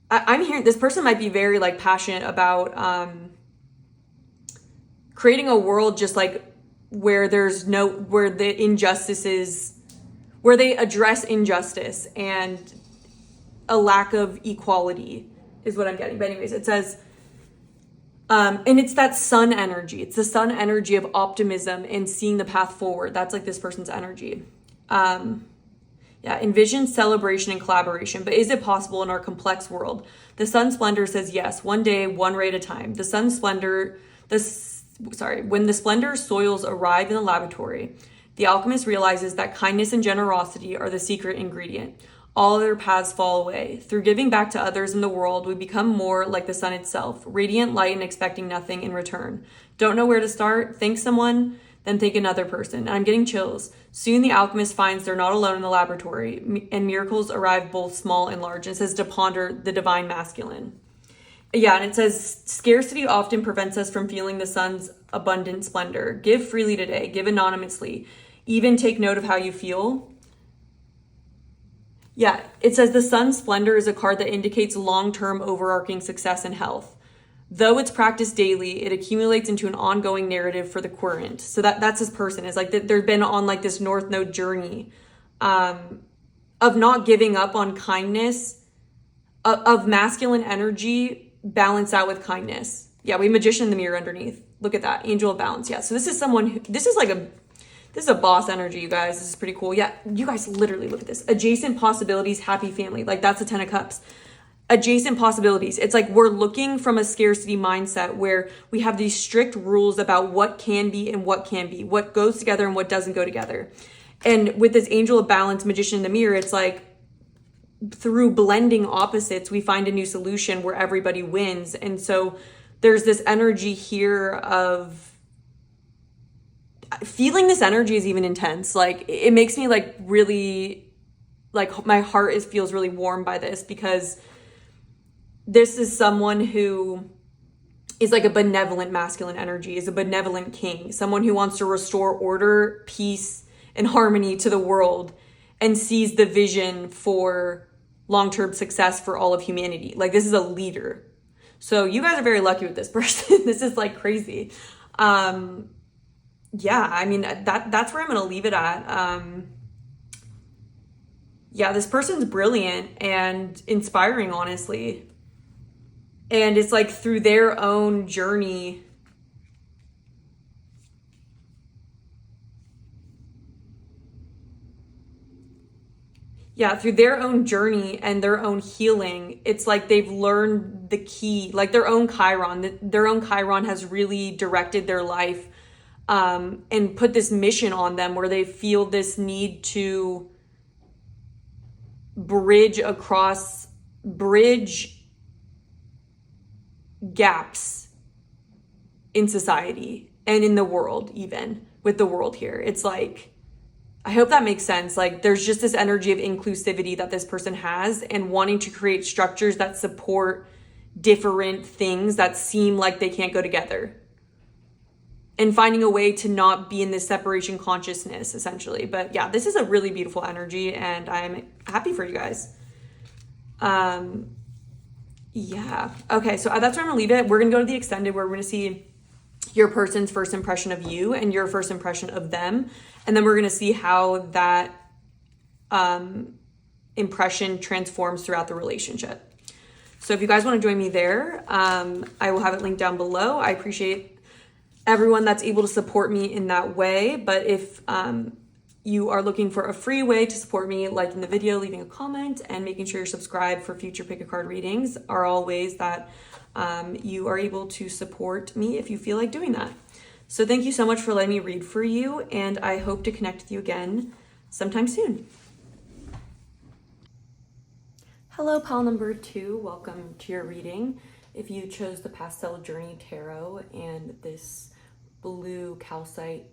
I'm hearing this person might be very like passionate about creating a world just like where they address injustice and a lack of equality is what I'm getting. But anyways, it says, and it's that sun energy. It's the sun energy of optimism and seeing the path forward. That's like this person's energy. Envision celebration and collaboration. But is it possible in our complex world? The sun splendor says yes. One day, one ray at a time. The sun splendor, when the splendor soils arrive in the laboratory, the alchemist realizes that kindness and generosity are the secret ingredient. All other paths fall away. Through giving back to others in the world, we become more like the sun itself, radiant light and expecting nothing in return. Don't know where to start? Thank someone, then thank another person. And I'm getting chills. Soon the alchemist finds they're not alone in the laboratory, and miracles arrive both small and large. And it says to ponder the divine masculine. Yeah, and it says scarcity often prevents us from feeling the sun's abundant splendor. Give freely today, give anonymously. Even take note of how you feel. Yeah, it says the sun's splendor is a card that indicates long-term overarching success and health. Though it's practiced daily, it accumulates into an ongoing narrative for the querent. So that's this person. Is like they've been on like this North Node journey of not giving up on kindness, of masculine energy balanced out with kindness. Yeah, we have magician in the mirror underneath. Look at that, angel of balance. Yeah, so this is someone this is a boss energy, you guys. This is pretty cool. Yeah, you guys literally look at this. Adjacent possibilities, happy family. Like that's a 10 of cups. Adjacent possibilities. It's like we're looking from a scarcity mindset where we have these strict rules about what can be and what can't be, what goes together and what doesn't go together. And with this angel of balance, magician in the mirror, it's like through blending opposites, we find a new solution where everybody wins. And so there's this energy here of feeling. This energy is even intense. Like it makes me like really, like my heart feels really warm by this, because this is someone who is like a benevolent masculine energy, is a benevolent king, someone who wants to restore order, peace, and harmony to the world, and sees the vision for long-term success for all of humanity. Like this is a leader. So you guys are very lucky with this person. This is like crazy. Yeah, I mean, that's where I'm going to leave it at. Yeah, this person's brilliant and inspiring, honestly. And it's like through their own journey. Yeah, through their own journey and their own healing, it's like they've learned the key, like their own Chiron. Their own Chiron has really directed their life and put this mission on them where they feel this need to bridge gaps in society and in the world, even with the world here. It's like, I hope that makes sense. Like there's just this energy of inclusivity that this person has, and wanting to create structures that support different things that seem like they can't go together, and finding a way to not be in this separation consciousness, essentially. But yeah, this is a really beautiful energy, and I'm happy for you guys. Yeah. Okay, so that's where I'm gonna leave it. We're gonna go to the extended, where we're gonna see your person's first impression of you and your first impression of them. And then we're gonna see how that impression transforms throughout the relationship. So if you guys want to join me there, I will have it linked down below. I appreciate everyone that's able to support me in that way. But if you are looking for a free way to support me, liking the video, leaving a comment, and making sure you're subscribed for future pick a card readings are all ways that you are able to support me if you feel like doing that. So thank you so much for letting me read for you, and I hope to connect with you again sometime soon. Hello, pal number 2. Welcome to your reading. If you chose the Pastel Journey Tarot and this blue calcite,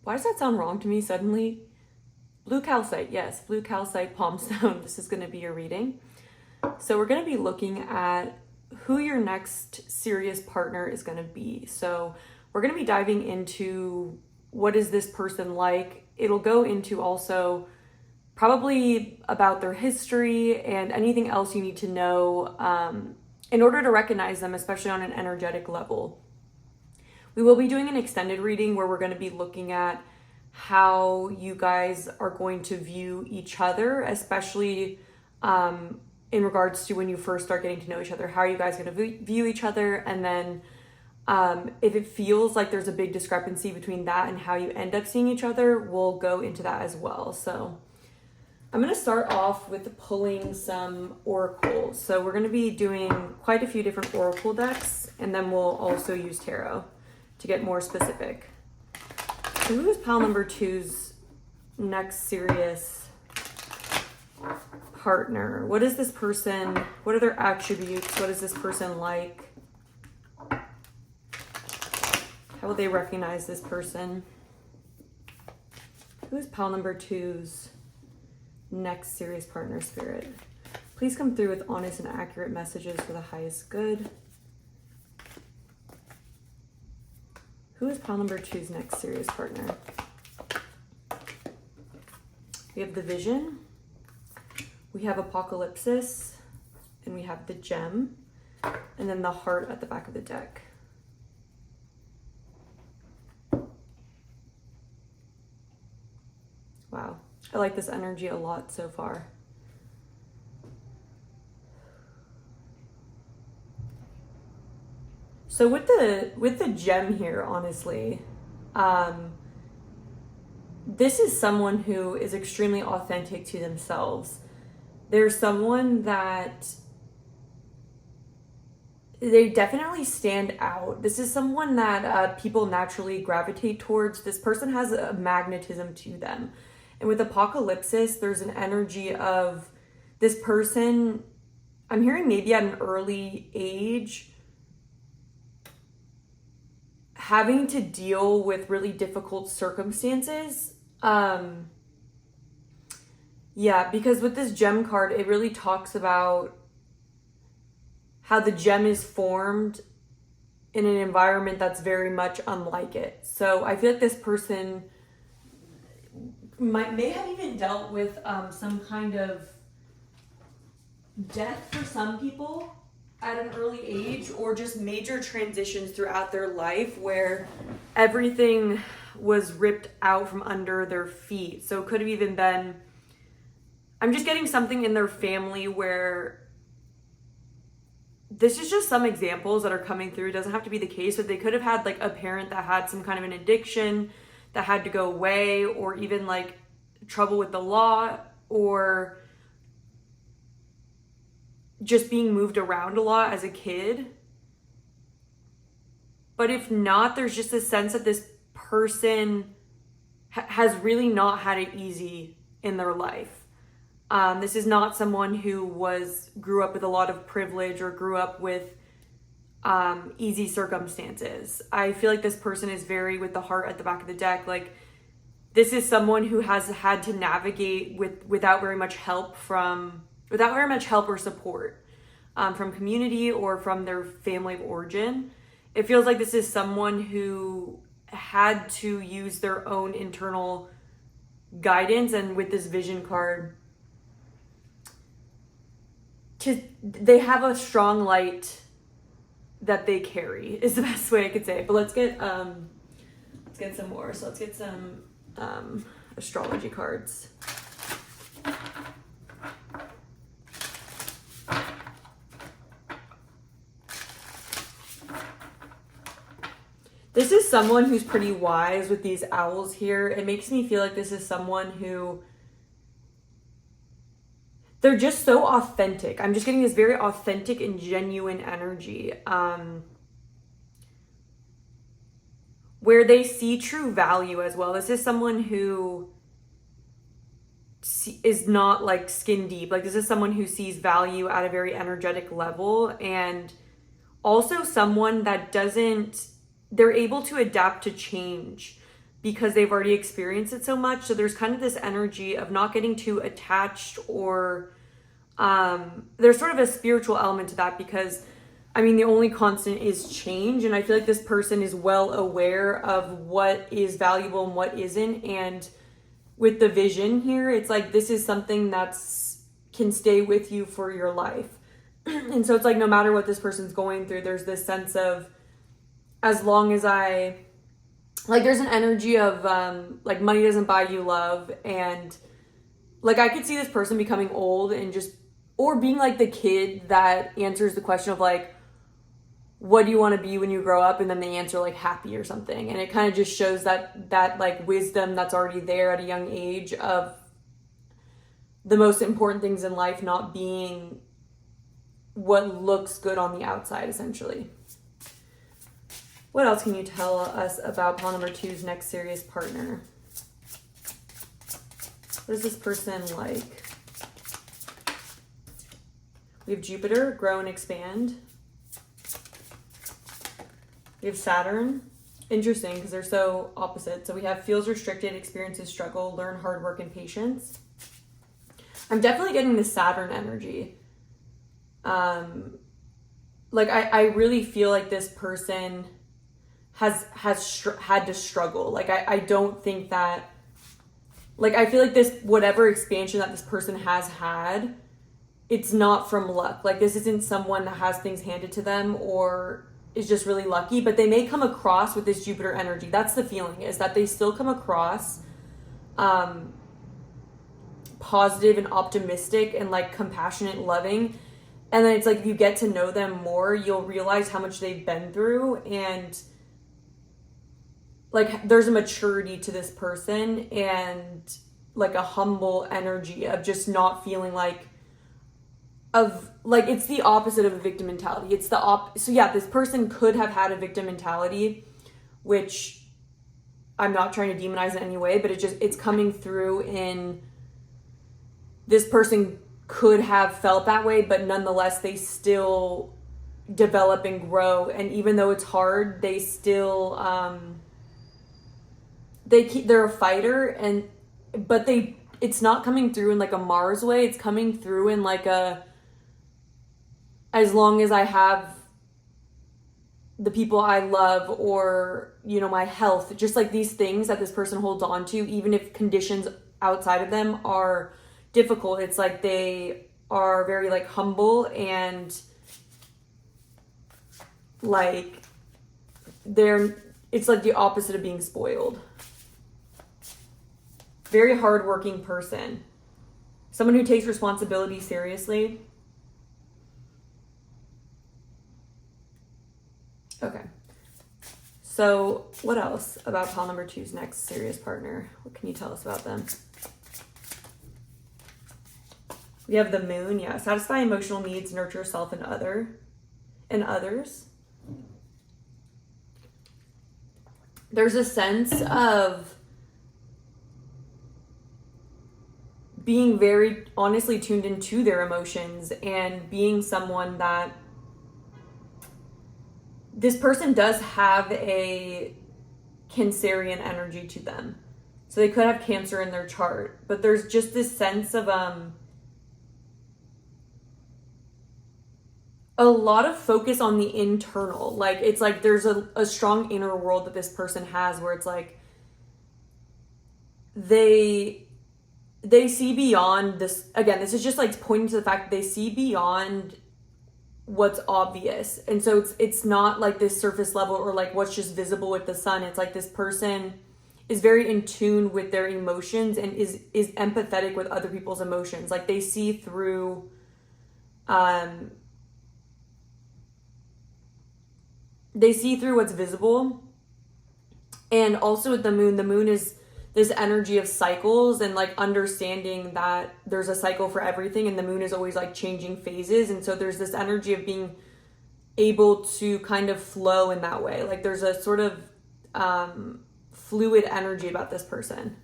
why does that sound wrong to me suddenly? Blue calcite, yes, blue calcite palm stone. This is going to be your reading. So we're going to be looking at who your next serious partner is going to be. So we're going to be diving into what is this person like. It'll go into also probably about their history and anything else you need to know in order to recognize them, especially on an energetic level. We will be doing an extended reading where we're going to be looking at how you guys are going to view each other, especially in regards to when you first start getting to know each other. How are you guys going to view each other? And then if it feels like there's a big discrepancy between that and how you end up seeing each other, we'll go into that as well. So I'm going to start off with pulling some oracles. So we're going to be doing quite a few different oracle decks, and then we'll also use tarot to get more specific. So who is pal number 2's next serious partner? What is this person? What are their attributes? What is this person like? How will they recognize this person? Who is pal number 2's next serious partner, spirit? Please come through with honest and accurate messages for the highest good. Who is pal number 2's next serious partner? We have the Vision, we have Apocalypsis, and we have the Gem, and then the Heart at the back of the deck. Wow, I like this energy a lot so far. So with the Gem here, honestly, this is someone who is extremely authentic to themselves. There's someone that they definitely stand out. This is someone that people naturally gravitate towards. This person has a magnetism to them. And with Apocalypsis, there's an energy of this person, I'm hearing maybe at an early age, having to deal with really difficult circumstances. Yeah, because with this Gem card, it really talks about how the gem is formed in an environment that's very much unlike it. So I feel like this person may have even dealt with some kind of death for some people at an early age, or just major transitions throughout their life where everything was ripped out from under their feet. So it could have even been, I'm just getting something in their family where, this is just some examples that are coming through. It doesn't have to be the case, but they could have had like a parent that had some kind of an addiction that had to go away, or even like trouble with the law, or just being moved around a lot as a kid. But if not, there's just a sense that this person has really not had it easy in their life. This is not someone who grew up with a lot of privilege or grew up with easy circumstances. I feel like this person is very with the Heart at the back of the deck. Like, this is someone who has had to navigate without very much help or support. from community or from their family of origin. It feels like this is someone who had to use their own internal guidance, and with this vision card, they have a strong light that they carry is the best way I could say it. But let's get some more. So let's get some astrology cards. This is someone who's pretty wise with these owls here. It makes me feel like this is someone who, they're just so authentic. I'm just getting this very authentic and genuine energy, where they see true value as well. This is someone who is not like skin deep. Like, this is someone who sees value at a very energetic level, and also someone that they're able to adapt to change because they've already experienced it so much. So there's kind of this energy of not getting too attached, or there's sort of a spiritual element to that, because I mean, the only constant is change. And I feel like this person is well aware of what is valuable and what isn't. And with the vision here, it's like, this is something that's can stay with you for your life. And so it's like, no matter what this person's going through, there's this sense of, as long as there's an energy of, like, money doesn't buy you love. And like, I could see this person becoming old and or being like the kid that answers the question of like, what do you want to be when you grow up? And then they answer like happy or something. And it kind of just shows that like wisdom that's already there at a young age of the most important things in life not being what looks good on the outside, essentially. What else can you tell us about pile number 2's next serious partner? What is this person like? We have Jupiter, grow and expand. We have Saturn. Interesting, because they're so opposite. So we have feels restricted, experiences struggle, learn hard work and patience. I'm definitely getting the Saturn energy. Like, I really feel like this person has had to struggle. Like, I don't think that, like, I feel like this, whatever expansion that this person has had, it's not from luck. Like, this isn't someone that has things handed to them or is just really lucky, but they may come across with this Jupiter energy. That's the feeling, is that they still come across positive and optimistic and like compassionate, loving. And then it's like, if you get to know them more, you'll realize how much they've been through, and like, there's a maturity to this person and like a humble energy of just not feeling like, it's the opposite of a victim mentality. It's so yeah, this person could have had a victim mentality, which I'm not trying to demonize in any way, but it's coming through in this person could have felt that way, but nonetheless, they still develop and grow. And even though it's hard, they still, they're a fighter, but it's not coming through in like a Mars way. It's coming through in like as long as I have the people I love, or, you know, my health, just like these things that this person holds on to, even if conditions outside of them are difficult, it's like they are very like humble, and like it's like the opposite of being spoiled. Very hardworking person. Someone who takes responsibility seriously. Okay. So what else about pile number 2's next serious partner? What can you tell us about them? We have the moon. Yeah. Satisfy emotional needs, nurture self and others. There's a sense of being very honestly tuned into their emotions, and being someone that this person does have a Cancerian energy to them. So they could have Cancer in their chart, but there's just this sense of a lot of focus on the internal. Like, it's like there's a strong inner world that this person has where it's like they see beyond this. Again, this is just like pointing to the fact that they see beyond what's obvious. And so it's not like this surface level or like what's just visible with the sun. It's like this person is very in tune with their emotions and is empathetic with other people's emotions. Like, they see through what's visible. And also with the moon is this energy of cycles and like understanding that there's a cycle for everything, and the moon is always like changing phases. And so there's this energy of being able to kind of flow in that way. Like, there's a sort of fluid energy about this person.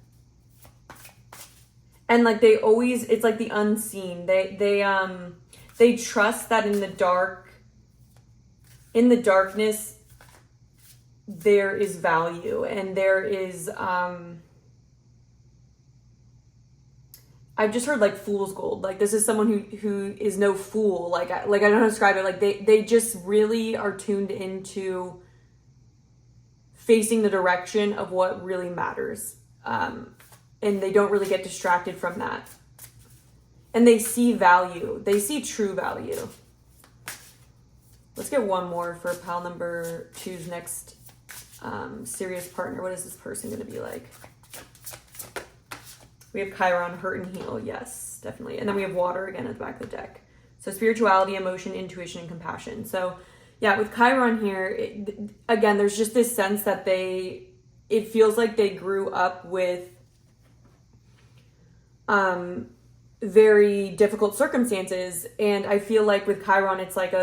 And like it's like the unseen. They trust that in the darkness there is value, and there is I've just heard like fool's gold. Like, this is someone who is no fool. Like I don't know how to describe it. Like, they just really are tuned into facing the direction of what really matters. And they don't really get distracted from that. And they see value. They see true value. Let's get one more for pile number 2's next serious partner. What is this person going to be like? We have Chiron, hurt and heal. Yes, definitely. And then we have water again at the back of the deck. So spirituality, emotion, intuition, and compassion. So yeah, with Chiron here, again, there's just this sense that it feels like they grew up with very difficult circumstances. And I feel like with Chiron, it's like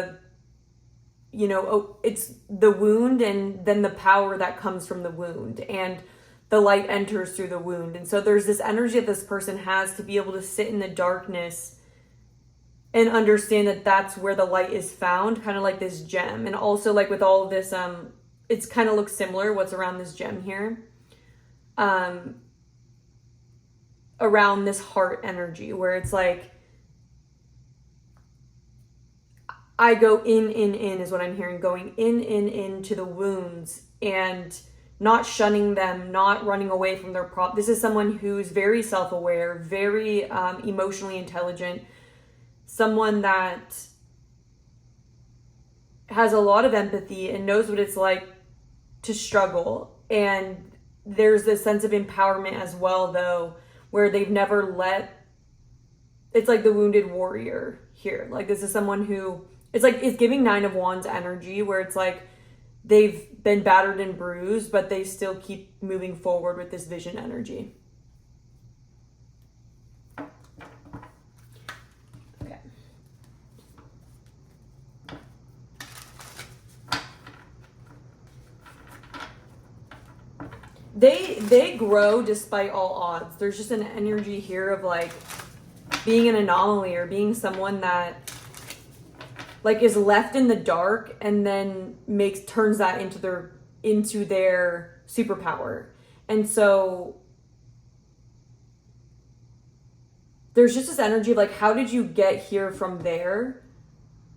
it's the wound and then the power that comes from the wound. And the light enters through the wound. And so there's this energy that this person has to be able to sit in the darkness and understand that that's where the light is found, kind of like this gem. And also like with all of this, it's kind of looks similar what's around this gem here. Around this heart energy where it's like, I go in is what I'm hearing, going into the wounds and not shunning them, not running away from their problem. This is someone who's very self-aware, very emotionally intelligent, someone that has a lot of empathy and knows what it's like to struggle. And there's this sense of empowerment as well, though, where they've never it's like the wounded warrior here. Like, this is someone who, it's giving 9 of Wands energy, where it's like, they've been battered and bruised, but they still keep moving forward with this vision energy. Okay. They grow despite all odds. There's just an energy here of like being an anomaly or being someone that like is left in the dark and then turns that into their superpower. And so there's just this energy of like, how did you get here from there?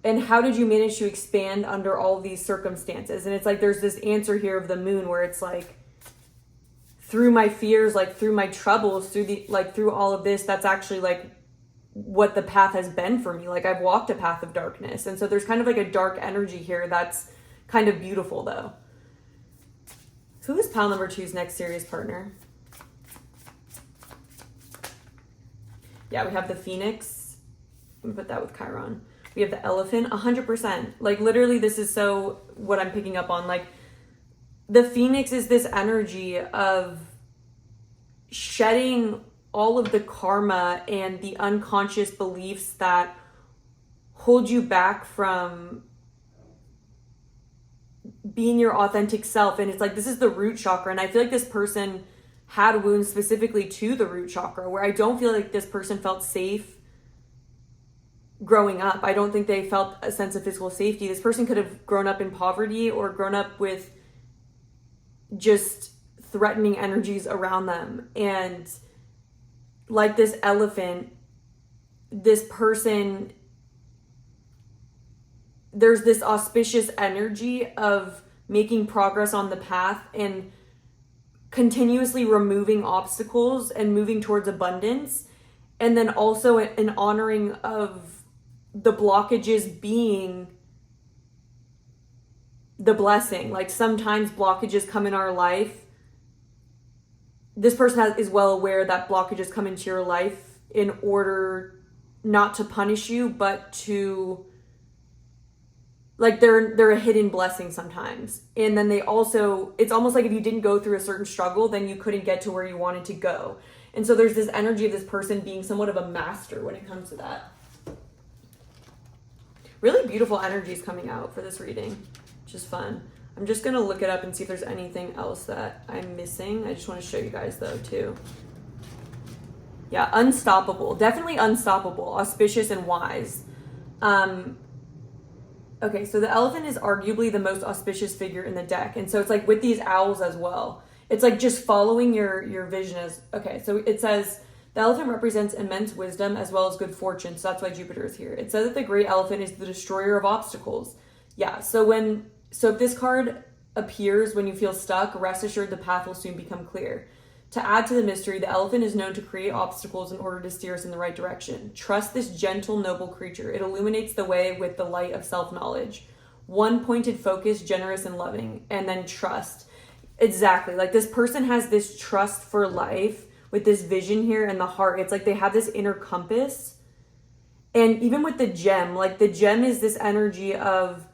And how did you manage to expand under all of these circumstances? And it's like, there's this answer here of the moon where it's like, through my fears, like through my troubles, through all of this, that's actually like what the path has been for me. Like, I've walked a path of darkness. And so there's kind of like a dark energy here that's kind of beautiful, though. So who is pile number 2's next serious partner? Yeah, we have the Phoenix. I'm gonna put that with Chiron. We have the Elephant, 100%. Like, literally, this is so what I'm picking up on. Like, the Phoenix is this energy of shedding all of the karma and the unconscious beliefs that hold you back from being your authentic self. And it's like, this is the root chakra. And I feel like this person had wounds specifically to the root chakra, where I don't feel like this person felt safe growing up. I don't think they felt a sense of physical safety. This person could have grown up in poverty or grown up with just threatening energies around them. And like this elephant, this person there's this auspicious energy of making progress on the path and continuously removing obstacles and moving towards abundance. And then also an honoring of the blockages being the blessing. Like sometimes blockages come in our life. This person is well aware that blockages come into your life in order not to punish you, but to, like, they're a hidden blessing sometimes. And then they also, it's almost like if you didn't go through a certain struggle, then you couldn't get to where you wanted to go. And so there's this energy of this person being somewhat of a master when it comes to that. Really beautiful energies coming out for this reading, which is fun. I'm just going to look it up and see if there's anything else that I'm missing. I just want to show you guys though too. Yeah, unstoppable. Definitely unstoppable. Auspicious and wise. Okay, so the elephant is arguably the most auspicious figure in the deck. And so it's like with these owls as well. It's like just following your vision as, okay, so it says the elephant represents immense wisdom as well as good fortune. So that's why Jupiter is here. It says that the great elephant is the destroyer of obstacles. Yeah, so if this card appears when you feel stuck, rest assured the path will soon become clear. To add to the mystery, the elephant is known to create obstacles in order to steer us in the right direction. Trust this gentle, noble creature. It illuminates the way with the light of self-knowledge. One pointed focus, generous and loving, and then trust. Exactly. Like this person has this trust for life with this vision here in the heart. It's like they have this inner compass. And even with the gem, like the gem is this energy of,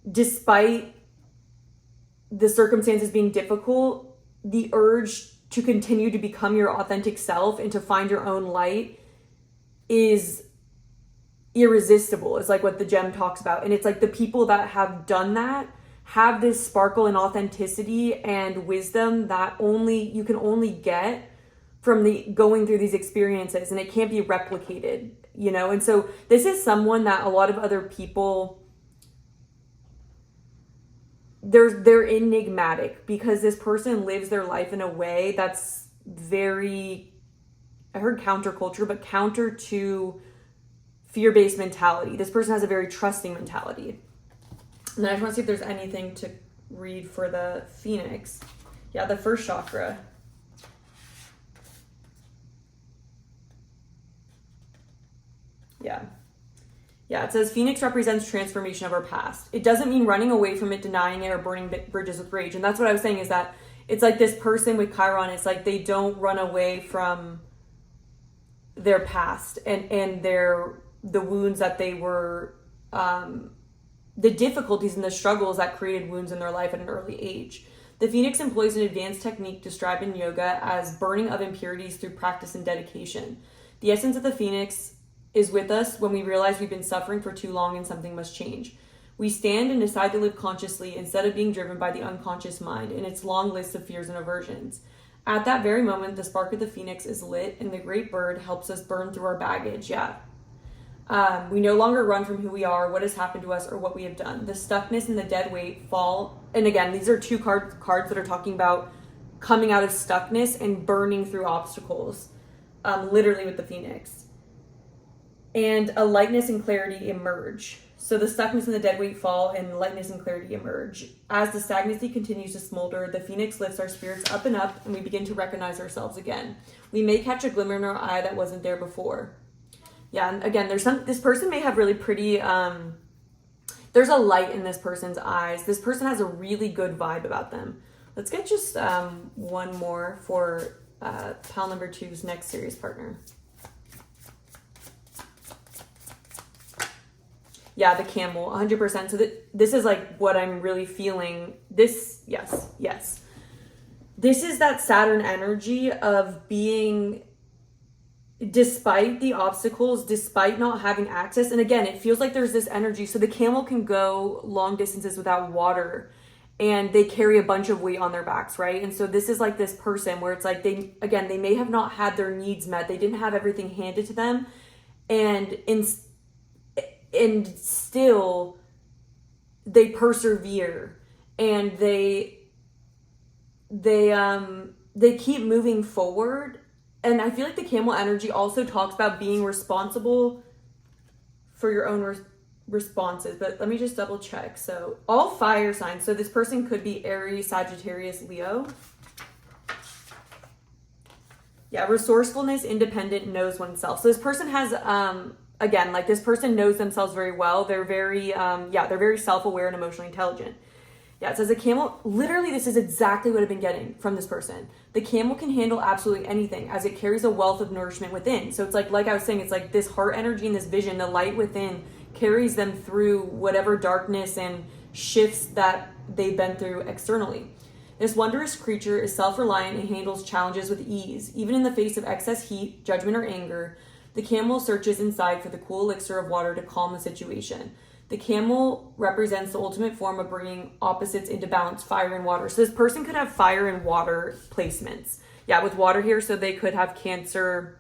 despite the circumstances being difficult, the urge to continue to become your authentic self and to find your own light is irresistible, is like what the gem talks about. And it's like the people that have done that have this sparkle and authenticity and wisdom that you can only get from going through these experiences, and it can't be replicated, you know? And so this is someone that a lot of other people, they're enigmatic because this person lives their life in a way that's very, I heard counterculture, but counter to fear-based mentality. This person has a very trusting mentality. And then I just want to see if there's anything to read for the Phoenix. Yeah, the first chakra. Yeah. Yeah, it says Phoenix represents transformation of our past. It doesn't mean running away from it, denying it, or burning bridges with rage. And that's what I was saying, is that it's like this person with Chiron, it's like they don't run away from their past and the wounds that they were, the difficulties and the struggles that created wounds in their life at an early age. The Phoenix employs an advanced technique described in yoga as burning of impurities through practice and dedication. The essence of the Phoenix is with us when we realize we've been suffering for too long and something must change. We stand and decide to live consciously instead of being driven by the unconscious mind and its long list of fears and aversions. At that very moment, the spark of the Phoenix is lit and the great bird helps us burn through our baggage. Yeah. We no longer run from who we are, what has happened to us, or what we have done. The stuckness and the dead weight fall. And again, these are two cards that are talking about coming out of stuckness and burning through obstacles, literally with the Phoenix. And a lightness and clarity emerge. So the stuckness and the dead weight fall and lightness and clarity emerge. As the stagnancy continues to smolder, the Phoenix lifts our spirits up and we begin to recognize ourselves again. We may catch a glimmer in our eye that wasn't there before. Yeah, and again, this person may have really pretty, there's a light in this person's eyes. This person has a really good vibe about them. Let's get just one more for pile number 2's next series partner. Yeah, the camel, 100%. So this is like what I'm really feeling. This, yes. This is that Saturn energy of being, despite the obstacles, despite not having access. And again, it feels like there's this energy. So the camel can go long distances without water and they carry a bunch of weight on their backs, right? And so this is like this person where it's like they may have not had their needs met. They didn't have everything handed to them. And still they persevere and they keep moving forward. And I feel like the camel energy also talks about being responsible for your own responses, but let me just double check. So all fire signs. So this person could be Aries, Sagittarius, Leo. Yeah, resourcefulness, independent, knows oneself. So this person has, again, like this person knows themselves very well. They're very, they're very self-aware and emotionally intelligent. Yeah, it says a camel, literally this is exactly what I've been getting from this person. The camel can handle absolutely anything as it carries a wealth of nourishment within. So it's like I was saying, it's like this heart energy and this vision, the light within carries them through whatever darkness and shifts that they've been through externally. This wondrous creature is self-reliant and handles challenges with ease. Even in the face of excess heat, judgment, or anger, the camel searches inside for the cool elixir of water to calm the situation. The camel represents the ultimate form of bringing opposites into balance, fire and water. So this person could have fire and water placements. Yeah, with water here, so they could have Cancer,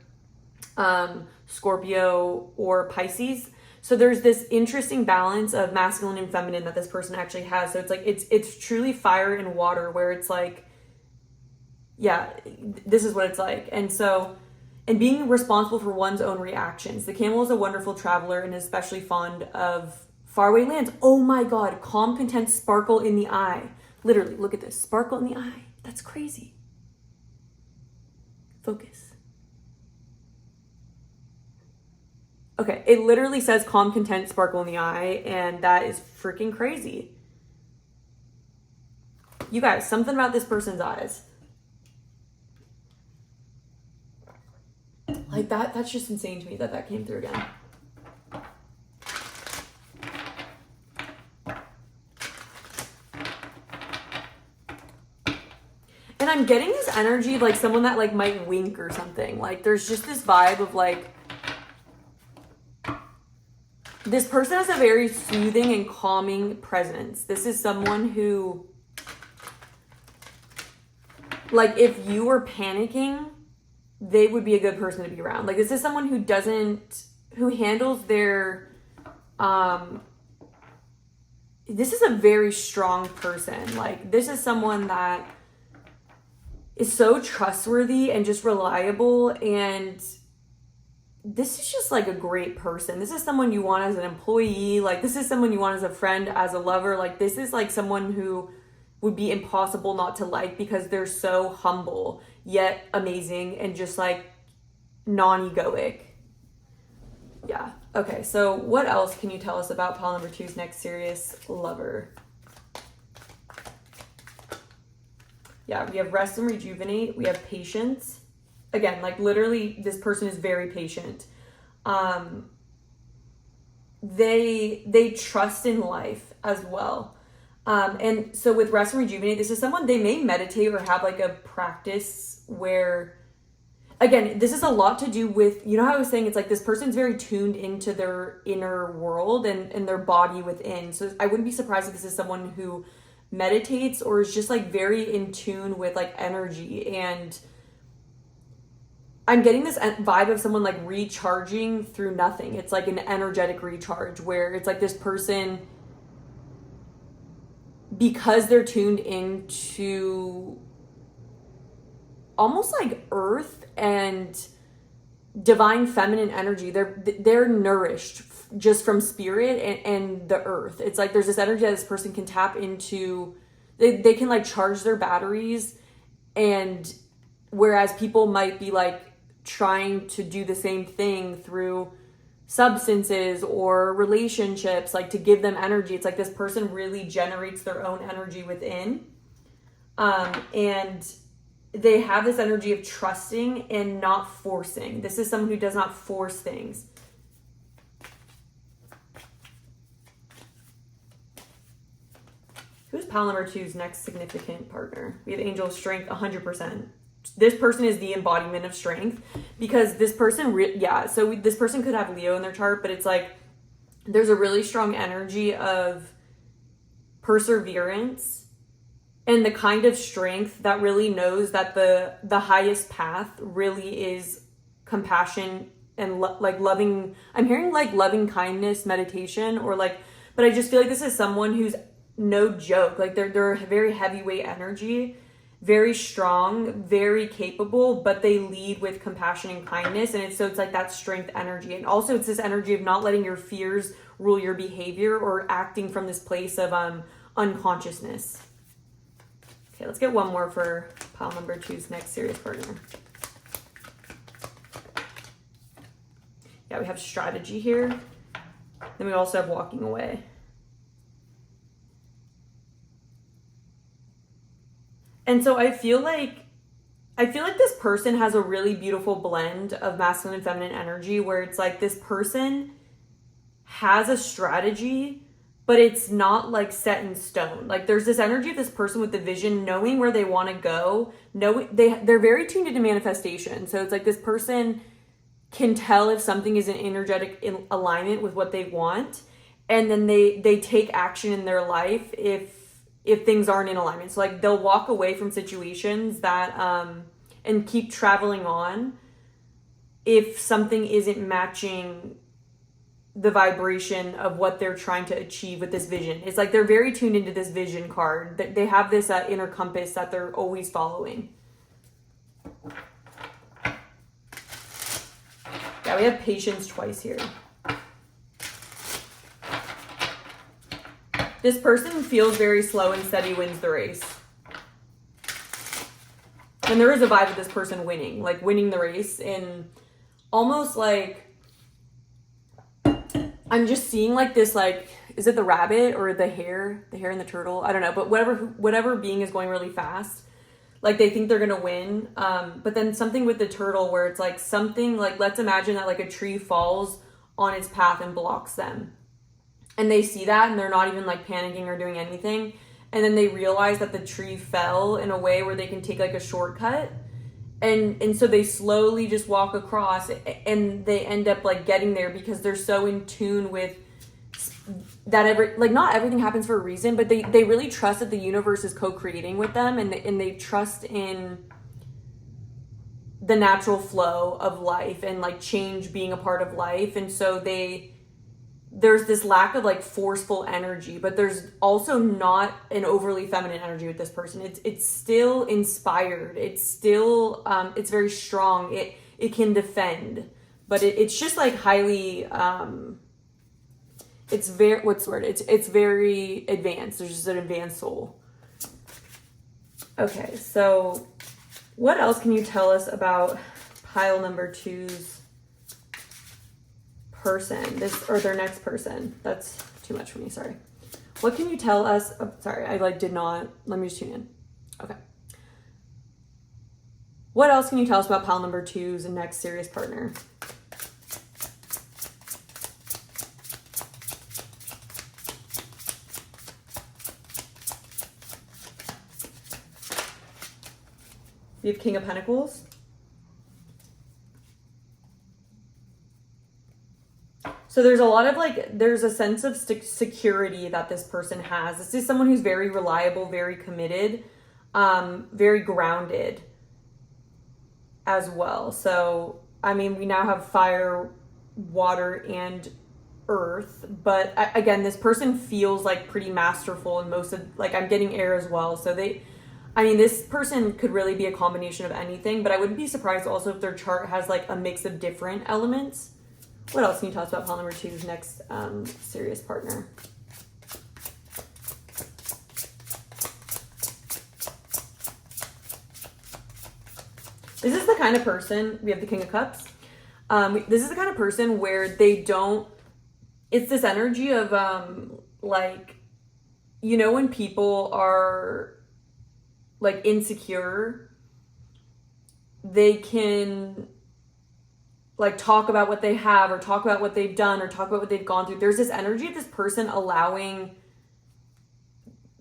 Scorpio, or Pisces. So there's this interesting balance of masculine and feminine that this person actually has. So it's like, it's truly fire and water, where it's like, yeah, this is what it's like. And so, and being responsible for one's own reactions. The camel is a wonderful traveler and is especially fond of faraway lands. Oh my God, calm, content, sparkle in the eye. Literally, look at this, sparkle in the eye. That's crazy. Focus. Okay, it literally says calm, content, sparkle in the eye, and that is freaking crazy. You guys, something about this person's eyes. Like that's just insane to me that came through again. And I'm getting this energy of like someone that like might wink or something. Like there's just this vibe of like, this person has a very soothing and calming presence. This is someone who, like, if you were panicking, they would be a good person to be around. Like, this is someone who handles their, this is a very strong person. Like, this is someone that is so trustworthy and just reliable, and this is just like a great person. This is someone you want as an employee. Like, this is someone you want as a friend, as a lover. Like, this is like someone who would be impossible not to like, because they're so humble yet amazing and just like non-egoic. Yeah. Okay, so what else can you tell us about pile number 2's next serious lover? Yeah, we have rest and rejuvenate. We have patience. Again, like literally this person is very patient. They trust in life as well. And so with rest and rejuvenate, this is someone, they may meditate or have like a practice where, again, this is a lot to do with, you know how I was saying, it's like this person's very tuned into their inner world and their body within. So I wouldn't be surprised if this is someone who meditates or is just like very in tune with like energy. And I'm getting this vibe of someone like recharging through nothing. It's like an energetic recharge where it's like this person, because they're tuned into almost like earth and divine feminine energy, they're nourished just from spirit and the earth. It's like there's this energy that this person can tap into. They can like charge their batteries, and whereas people might be like trying to do the same thing through substances or relationships, like to give them energy, it's like this person really generates their own energy within. And they have this energy of trusting and not forcing. This is someone who does not force things. Who's pile number 2's next significant partner? We have Angel of Strength, 100%. This person is the embodiment of strength, because this person, this person could have Leo in their chart, but it's like there's a really strong energy of perseverance and the kind of strength that really knows that the highest path really is compassion and like loving. I'm hearing like loving kindness meditation, or like, but I just feel like this is someone who's no joke. Like they're very heavyweight energy, very strong, very capable, but they lead with compassion and kindness. And it's like that strength energy. And also it's this energy of not letting your fears rule your behavior or acting from this place of unconsciousness. Okay, let's get one more for pile number 2's next serious partner. Yeah, we have strategy here. Then we also have walking away. And so I feel like this person has a really beautiful blend of masculine and feminine energy where it's like this person has a strategy, but it's not like set in stone. Like there's this energy of this person with the vision, knowing where they want to go. They're very tuned into manifestation. So it's like this person can tell if something is an energetic alignment with what they want. And then they take action in their life if things aren't in alignment. So like they'll walk away from situations that and keep traveling on if something isn't matching the vibration of what they're trying to achieve with this vision. It's like they're very tuned into this vision card. They have this inner compass that they're always following. Yeah, we have patience twice here. This person feels very slow and steady wins the race. And there is a vibe of this person winning the race, and almost like, I'm just seeing like this, like, is it the rabbit or the hare and the turtle? I don't know, but whatever being is going really fast. Like they think they're going to win. But then something with the turtle where it's like something like, let's imagine that like a tree falls on its path and blocks them. And they see that and they're not even like panicking or doing anything. And then they realize that the tree fell in a way where they can take like a shortcut. And so they slowly just walk across and they end up like getting there because they're so in tune with that not everything happens for a reason, but they really trust that the universe is co-creating with them, and they trust in the natural flow of life and like change being a part of life. And so there's this lack of like forceful energy, but there's also not an overly feminine energy with this person. It's still inspired. It's still it's very strong. It can defend, but it's just like highly it's very, what's the word? It's very advanced. There's just an advanced soul. Okay, so what else can you tell us about pile number 2's person, their next person? That's too much for me, sorry. What can you tell us? Oh, sorry, let me just tune in. Okay. What else can you tell us about pile number 2's next serious partner? We have King of Pentacles. So there's a lot of there's a sense of security that this person has. This is someone who's very reliable, very committed, very grounded as well. So, I mean, we now have fire, water, and earth. But again, this person feels like pretty masterful in most of, I'm getting air as well. So this person could really be a combination of anything, but I wouldn't be surprised also if their chart has a mix of different elements. What else can you tell us about pile number 2's next serious partner? This is the kind of person, we have the King of Cups. This is the kind of person where it's this energy of when people are insecure, they can talk about what they have or talk about what they've done or talk about what they've gone through. There's this energy of this person allowing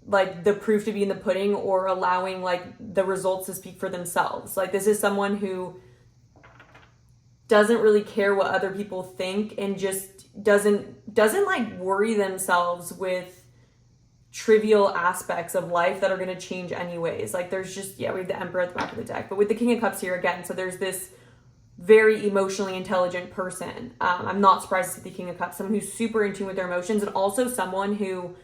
the proof to be in the pudding, or allowing the results to speak for themselves. This is someone who doesn't really care what other people think and just doesn't worry themselves with trivial aspects of life that are going to change anyways. There's just, we have the Emperor at the back of the deck, but with the King of Cups here again, so there's this very emotionally intelligent person. I'm not surprised to see the King of Cups, someone who's super in tune with their emotions, and also someone who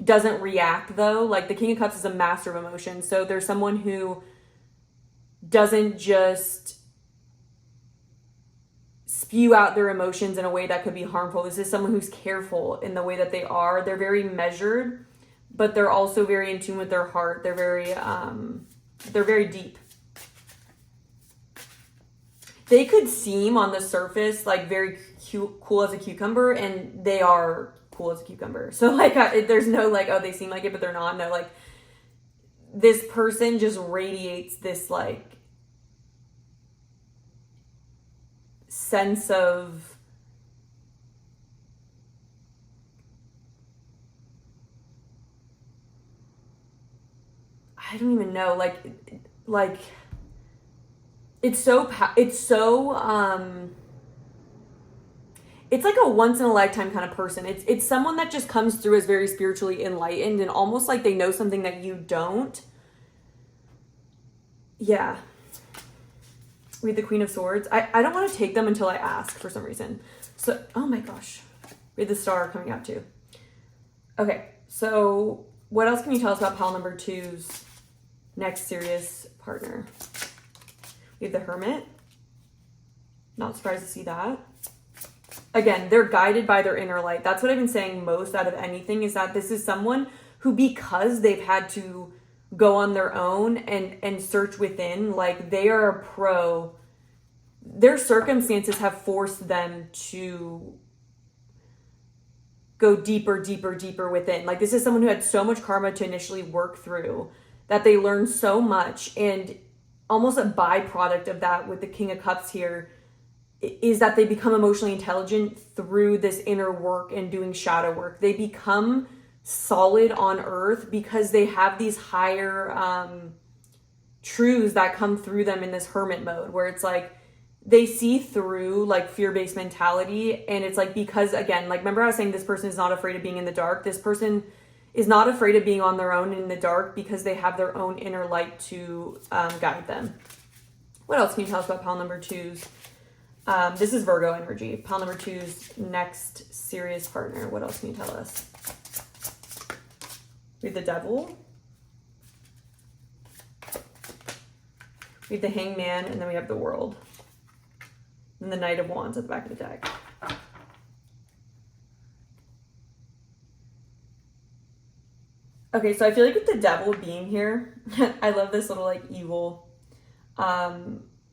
doesn't react though. The King of Cups is a master of emotion, so there's someone who doesn't just spew out their emotions in a way that could be harmful. This is someone who's careful in the way that they are. They're very measured, but they're also very in tune with their heart. They're very deep. They could seem on the surface like very cool as a cucumber, and they are cool as a cucumber. So like there's no like, oh, they seem like it, but they're not. No, like this person just radiates this like sense of I don't even know, like it's like a once in a lifetime kind of person. It's someone that just comes through as very spiritually enlightened and almost like they know something that you don't. Yeah. Read the Queen of Swords. I don't want to take them until I ask for some reason. So, oh my gosh. Read the Star coming out too. Okay, so what else can you tell us about pile number 2's next serious partner? We have the Hermit. Not surprised to see that. Again, they're guided by their inner light. That's what I've been saying most out of anything, is that this is someone who, because they've had to go on their own and search within, like they are a pro. Their circumstances have forced them to go deeper within. Like this is someone who had so much karma to initially work through that they learned so much, and almost a byproduct of that with the King of Cups here is that they become emotionally intelligent through this inner work and doing shadow work. They become solid on earth because they have these higher truths that come through them in this hermit mode, where it's like they see through like fear-based mentality. And it's like, because again, like remember I was saying this person is not afraid of being in the dark. This person is not afraid of being on their own in the dark because they have their own inner light to guide them. What else can you tell us about pile number 2's? This is Virgo energy. Pile number 2's next serious partner. What else can you tell us? We have the Devil. We have the Hangman, and then we have the World. And the Knight of Wands at the back of the deck. Okay, so I feel like with the Devil being here, I love this little like evil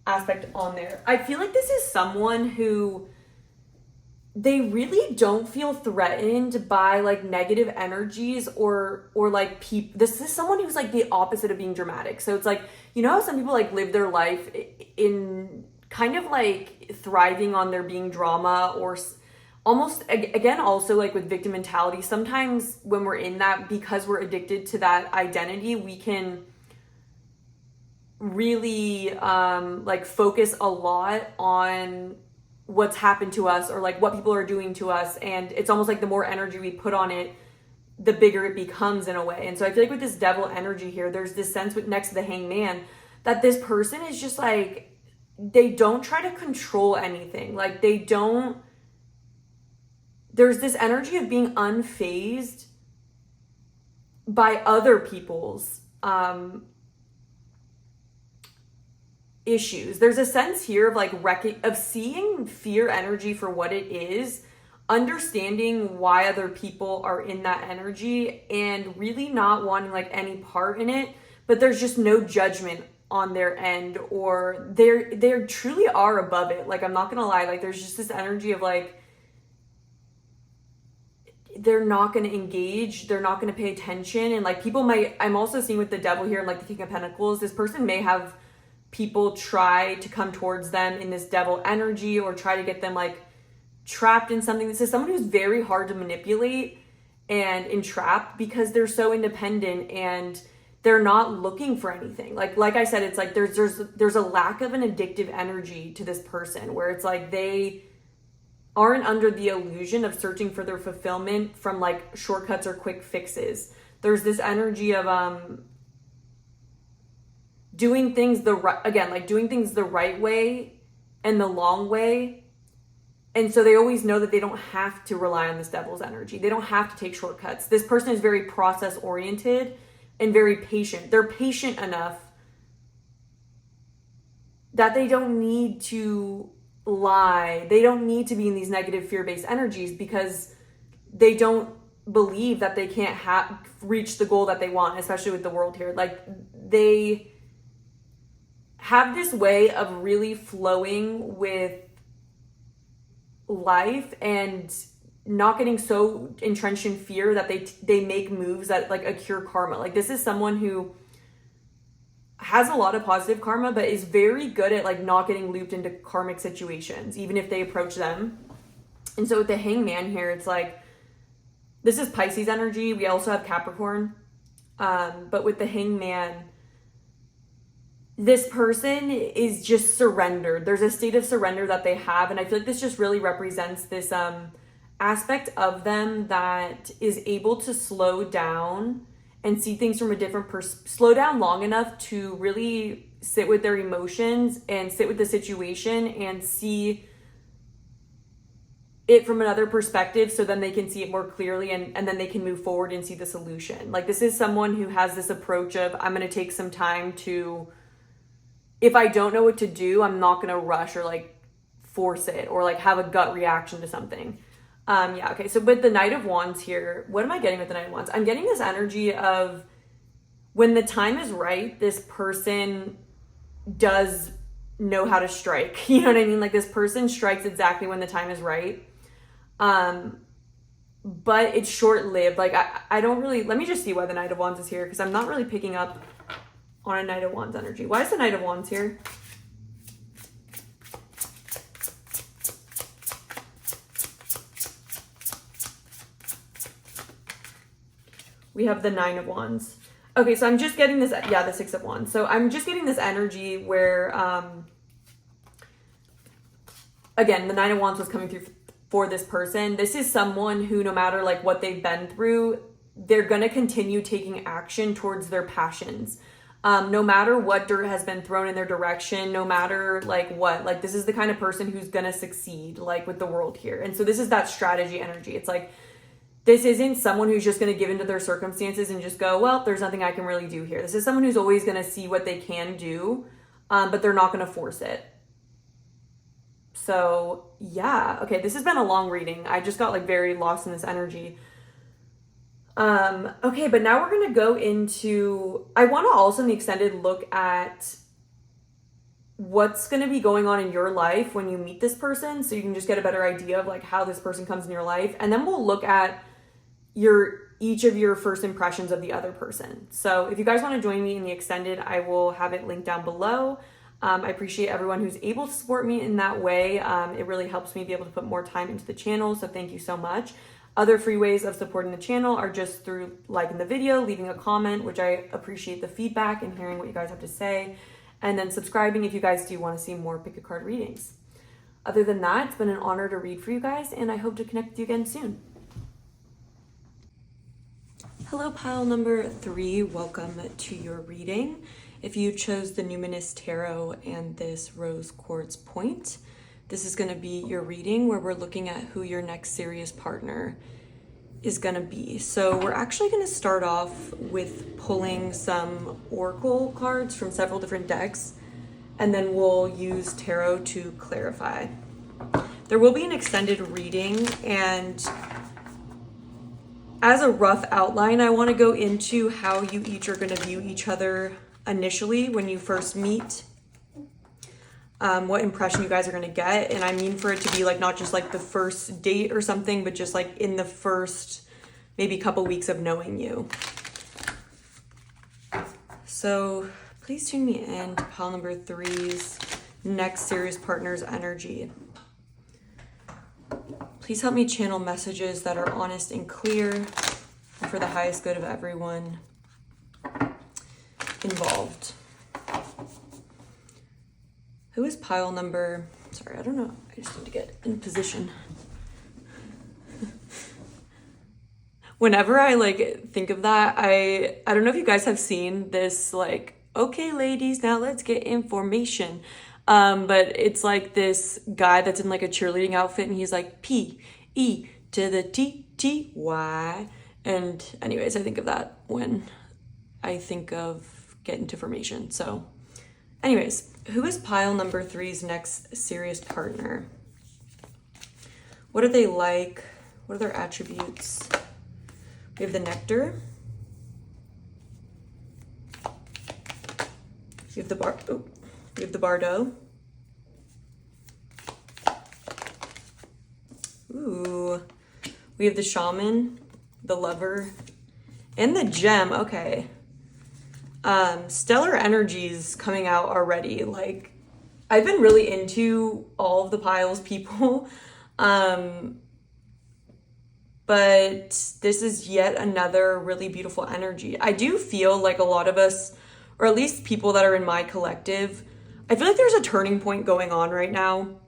aspect on there. I feel like this is someone who they really don't feel threatened by like negative energies or like people. This is someone who's like the opposite of being dramatic. So it's like, you know how some people like live their life in kind of like thriving on there being drama, or almost again also like with victim mentality. Sometimes when we're in that, because we're addicted to that identity, we can really like focus a lot on what's happened to us or like what people are doing to us, and it's almost like the more energy we put on it, the bigger it becomes in a way. And so I feel like with this Devil energy here, there's this sense with next to the Hangman that this person is just like, they don't try to control anything. Like they don't, there's this energy of being unfazed by other people's issues. There's a sense here of like of seeing fear energy for what it is, understanding why other people are in that energy, and really not wanting like any part in it, but there's just no judgment on their end, or they truly are above it. Like I'm not gonna lie, like there's just this energy of like they're not going to engage, they're not going to pay attention, and like people might, I'm also seeing with the Devil here and like the King of Pentacles, this person may have people try to come towards them in this Devil energy or try to get them like trapped in something. This is someone who's very hard to manipulate and entrap because they're so independent and they're not looking for anything. Like I said, it's like there's a lack of an addictive energy to this person, where it's like they aren't under the illusion of searching for their fulfillment from like shortcuts or quick fixes. There's this energy of doing things the right way and the long way. And so they always know that they don't have to rely on this Devil's energy. They don't have to take shortcuts. This person is very process oriented and very patient. They're patient enough that they don't need to lie. They don't need to be in these negative fear-based energies because they don't believe that they can't reach the goal that they want, especially with the world here. Like, they have this way of really flowing with life and not getting so entrenched in fear that they make moves that like accrue karma. Like, this is someone who has a lot of positive karma, but is very good at like not getting looped into karmic situations, even if they approach them. And so with the Hangman here, it's like, this is Pisces energy. We also have Capricorn. But with the Hangman, this person is just surrendered. There's a state of surrender that they have. And I feel like this just really represents this aspect of them that is able to slow down and see things from a different slow down long enough to really sit with their emotions and sit with the situation and see it from another perspective, so then they can see it more clearly and then they can move forward and see the solution. Like, this is someone who has this approach of, I'm going to take some time to, if I don't know what to do, I'm not going to rush or like force it or like have a gut reaction to something. Yeah, okay, so with the Knight of Wands here, what am I getting with the Knight of Wands? I'm getting this energy of when the time is right, this person does know how to strike. You know what I mean? Like, this person strikes exactly when the time is right. But it's short-lived. Like, I don't really, let me just see why the Knight of Wands is here, because I'm not really picking up on a Knight of Wands energy. Why is the Knight of Wands here? We have the Nine of Wands. Okay, so I'm just getting this, yeah, the Six of Wands. So I'm just getting this energy where, again, the Nine of Wands was coming through for this person. This is someone who, no matter like what they've been through, they're going to continue taking action towards their passions. No matter what dirt has been thrown in their direction, no matter like what, like, this is the kind of person who's going to succeed, like with the world here. And so this is that strategy energy. It's like, this isn't someone who's just going to give into their circumstances and just go, well, there's nothing I can really do here. This is someone who's always going to see what they can do, but they're not going to force it. So yeah, okay, this has been a long reading. I just got like very lost in this energy. Okay, but now we're going to go into, I want to also in the extended look at what's going to be going on in your life when you meet this person, so you can just get a better idea of like how this person comes in your life. And then we'll look at each of your first impressions of the other person. So if you guys want to join me in the extended, I will have it linked down below. I appreciate everyone who's able to support me in that way. It really helps me be able to put more time into the channel, so thank you so much. Other free ways of supporting the channel are just through liking the video, leaving a comment, which I appreciate the feedback and hearing what you guys have to say, and then subscribing if you guys do want to see more pick a card readings. Other than that, it's been an honor to read for you guys, and I hope to connect with you again soon. Hello, pile number 3. Welcome to your reading. If you chose the Numinous Tarot and this rose quartz point, this is going to be your reading where we're looking at who your next serious partner is going to be. So we're actually going to start off with pulling some oracle cards from several different decks, and then we'll use tarot to clarify. There will be an extended reading, and as a rough outline, I want to go into how you each are going to view each other initially when you first meet, what impression you guys are going to get. And I mean for it to be like not just like the first date or something, but just like in the first maybe couple weeks of knowing you. So please tune me in to pile number 3's next serious partner's energy. Please help me channel messages that are honest and clear and for the highest good of everyone involved. Who is pile number, sorry, I don't know. I just need to get in position. Whenever I like think of that, I don't know if you guys have seen this, like, okay, ladies, now let's get information. But it's like this guy that's in like a cheerleading outfit, and he's like P-E to the T-T-Y. And anyways, I think of that when I think of getting information. So anyways, Who is pile number 3's next serious partner? What are they like? What are their attributes? We have the Nectar. We have the Bardo. Ooh. We have the Shaman, the Lover, and the Gem. Okay. Stellar energies coming out already. Like, I've been really into all of the piles people. But this is yet another really beautiful energy. I do feel like a lot of us, or at least people that are in my collective, I feel like there's a turning point going on right now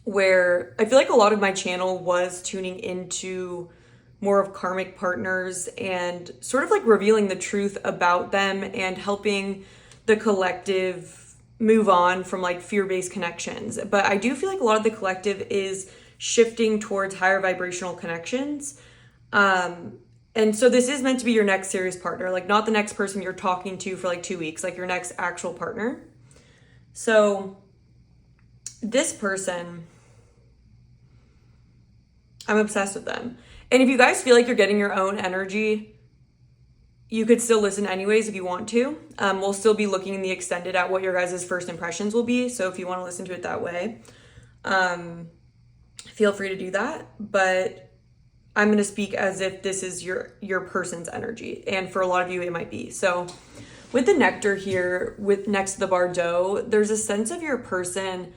where I feel like a lot of my channel was tuning into more of karmic partners and sort of like revealing the truth about them and helping the collective move on from like fear-based connections. But I do feel like a lot of the collective is shifting towards higher vibrational connections. And so this is meant to be your next serious partner, like not the next person you're talking to for like 2 weeks, like your next actual partner. So this person, I'm obsessed with them. And if you guys feel like you're getting your own energy, you could still listen anyways if you want to. We'll still be looking in the extended at what your guys' first impressions will be. So if you want to listen to it that way, feel free to do that. But I'm going to speak as if this is your person's energy. And for a lot of you, it might be. So with the Nectar here, with next to the Bardo, there's a sense of your person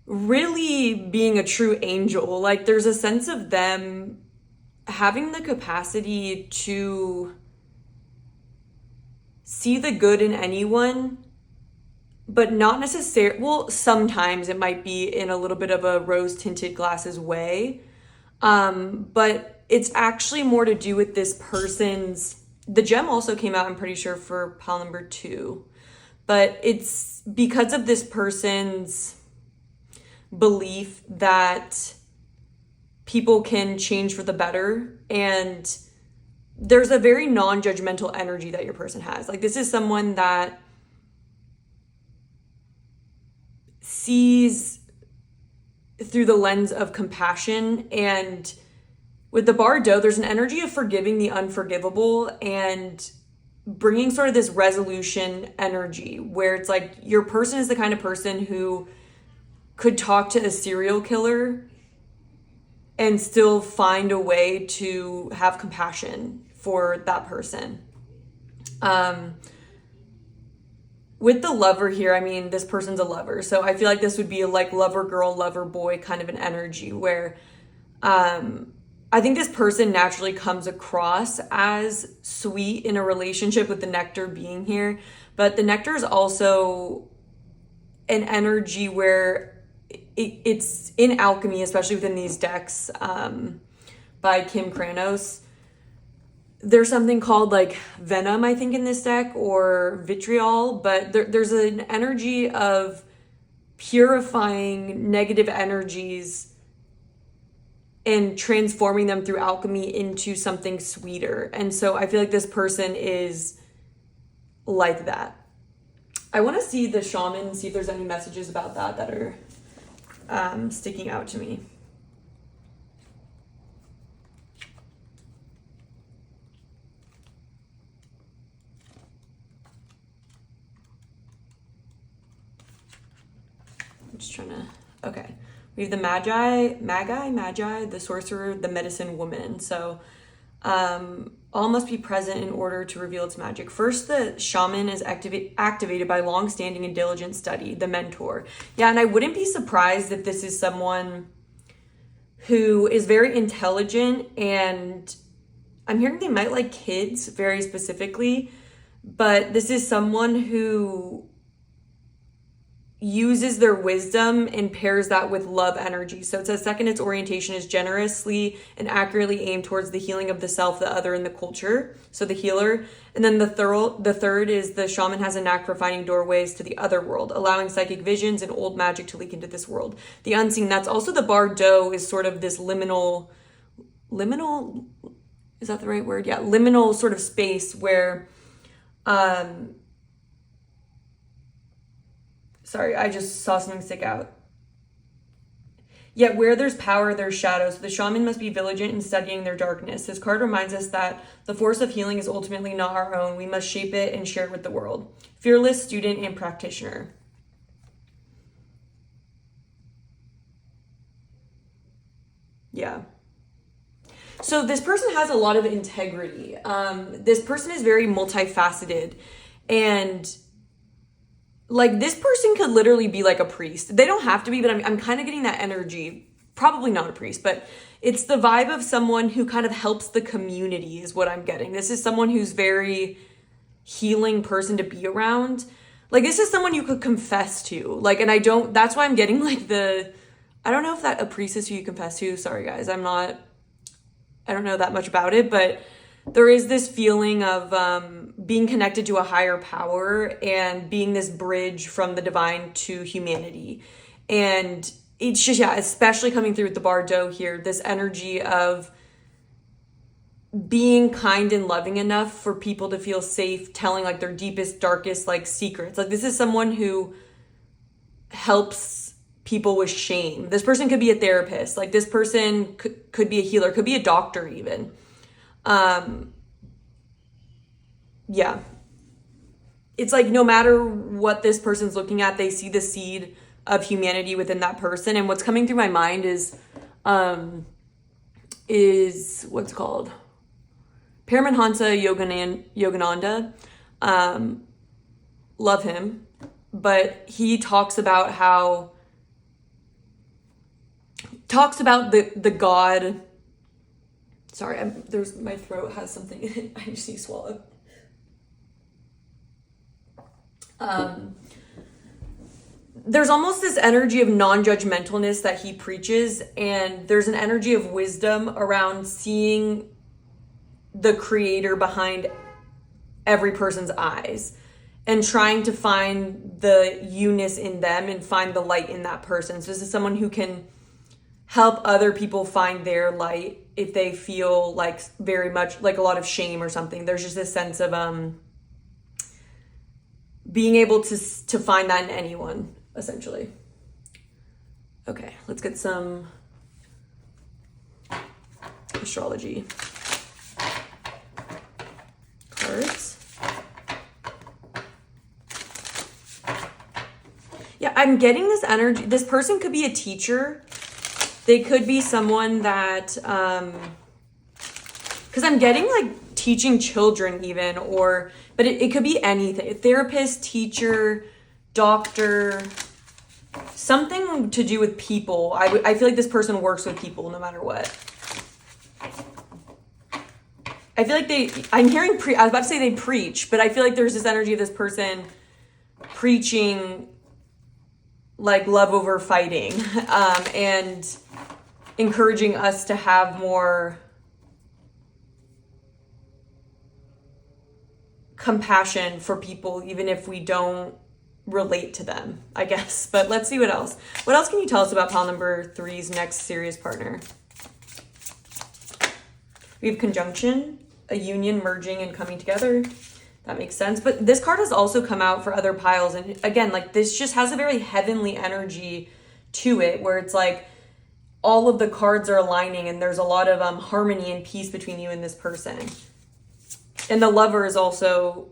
really being a true angel. Like there's a sense of them having the capacity to see the good in anyone, but not necessarily, well, sometimes it might be in a little bit of a rose-tinted glasses way. But it's actually more to do with this person's, the Gem also came out, I'm pretty sure, for pile number 2. But it's because of this person's belief that people can change for the better, and there's a very non-judgmental energy that your person has. Like this is someone that sees through the lens of compassion, and with the Bardo, there's an energy of forgiving the unforgivable and bringing sort of this resolution energy where it's like your person is the kind of person who could talk to a serial killer and still find a way to have compassion for that person. With the Lover here, I mean, this person's a lover. So I feel like this would be a like lover girl, lover boy kind of an energy where I think this person naturally comes across as sweet in a relationship with the Nectar being here. But the Nectar is also an energy where it's in alchemy, especially within these decks by Kim Kranos. There's something called like venom, I think, in this deck, or vitriol, but there's an energy of purifying negative energies and transforming them through alchemy into something sweeter. And so I feel like this person is like that. I want to see the Shaman, see if there's any messages about that are sticking out to me. I'm just trying to, okay. We have the Magi, the Sorcerer, the Medicine Woman. So all must be present in order to reveal its magic. First, the Shaman is activated by long-standing and diligent study, the Mentor. Yeah, and I wouldn't be surprised if this is someone who is very intelligent, and I'm hearing they might like kids very specifically, but this is someone who uses their wisdom and pairs that with love energy. So it says second, its orientation is generously and accurately aimed towards the healing of the self, the other, and the culture. So the healer. And then the third is the Shaman has a knack for finding doorways to the other world, allowing psychic visions and old magic to leak into this world. The unseen, that's also the Bardo, is sort of this liminal, is that the right word? Yeah, liminal sort of space where Sorry, I just saw something stick out. Yet where there's power, there's shadows. The shaman must be vigilant in studying their darkness. This card reminds us that the force of healing is ultimately not our own. We must shape it and share it with the world. Fearless student and practitioner. Yeah. So this person has a lot of integrity. This person is very multifaceted, and like this person could literally be like a priest. They don't have to be, but I'm kind of getting that energy. Probably not a priest, but it's the vibe of someone who kind of helps the community is what I'm getting. This is someone who's very healing person to be around. Like this is someone you could confess to. Like, and that's why I'm getting like I don't know if that a priest is who you confess to. Sorry guys, I don't know that much about it, but there is this feeling of being connected to a higher power and being this bridge from the divine to humanity. And it's just, yeah, especially coming through with the Bardo here, this energy of being kind and loving enough for people to feel safe telling like their deepest, darkest like secrets. Like this is someone who helps people with shame. This person could be a therapist. Like this person could be a healer, could be a doctor even. Yeah. It's like no matter what this person's looking at, they see the seed of humanity within that person. And what's coming through my mind is what's called Paramahansa Yogananda. Love him. But he talks about the God. Sorry, my throat has something in it. I just need to swallow. There's almost this energy of non-judgmentalness that he preaches, and there's an energy of wisdom around seeing the creator behind every person's eyes and trying to find the you-ness in them and find the light in that person. So this is someone who can help other people find their light if they feel like very much like a lot of shame or something. There's just this sense of being able to find that in anyone, essentially. Okay, let's get some astrology cards. Yeah, I'm getting this energy. This person could be a teacher. They could be someone that, because I'm getting like teaching children even, but it could be anything. A therapist, teacher, doctor, something to do with people. I feel like this person works with people no matter what. I feel like I'm hearing, I was about to say they preach, but I feel like there's this energy of this person preaching like love over fighting, and encouraging us to have more compassion for people, even if we don't relate to them, I guess. But let's see what else. What else can you tell us about pile number 3's next serious partner? We have conjunction, a union, merging and coming together. That makes sense. But this card has also come out for other piles. And again, like this just has a very heavenly energy to it, where it's like all of the cards are aligning and there's a lot of harmony and peace between you and this person. And the Lover is also,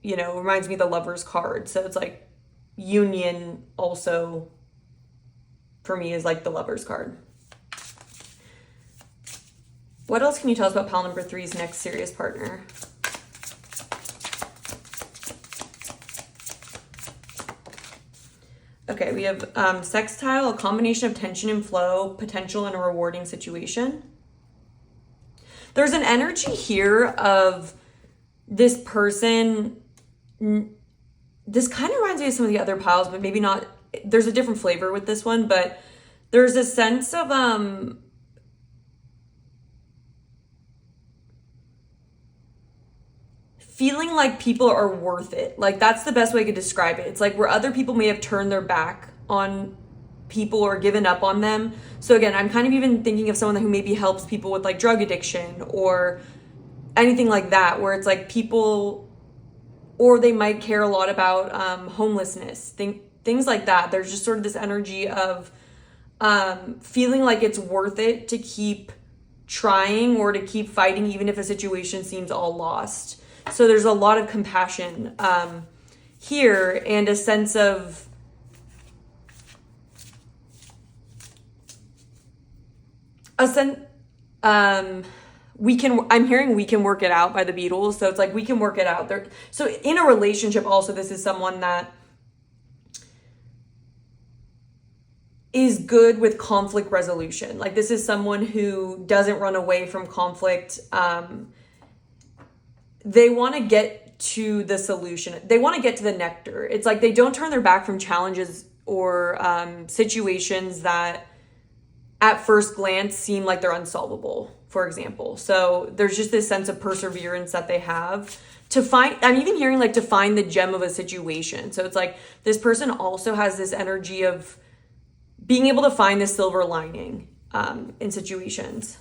reminds me of the Lover's card. So it's like union also for me is like the Lover's card. What else can you tell us about pile number 3's next serious partner? Okay, we have sextile, a combination of tension and flow, potential in a rewarding situation. There's an energy here of this person. This kind of reminds me of some of the other piles, but maybe not. There's a different flavor with this one, but there's a sense of feeling like people are worth it. Like that's the best way I could describe it. It's like where other people may have turned their back on people or given up on them. So again, I'm kind of even thinking of someone who maybe helps people with like drug addiction or anything like that, where it's like people, or they might care a lot about homelessness. things like that. There's just sort of this energy of feeling like it's worth it to keep trying or to keep fighting even if a situation seems all lost. So there's a lot of compassion here, and a sense of I'm hearing "We Can Work It Out" by the Beatles. So it's like we can work it out there. So in a relationship also, this is someone that is good with conflict resolution. Like this is someone who doesn't run away from conflict. They want to get to the solution. They want to get to the nectar. It's like they don't turn their back from challenges or situations that at first glance seem like they're unsolvable, for example. So there's just this sense of perseverance that they have to find. I'm even hearing like to find the gem of a situation. So it's like this person also has this energy of being able to find the silver lining in situations.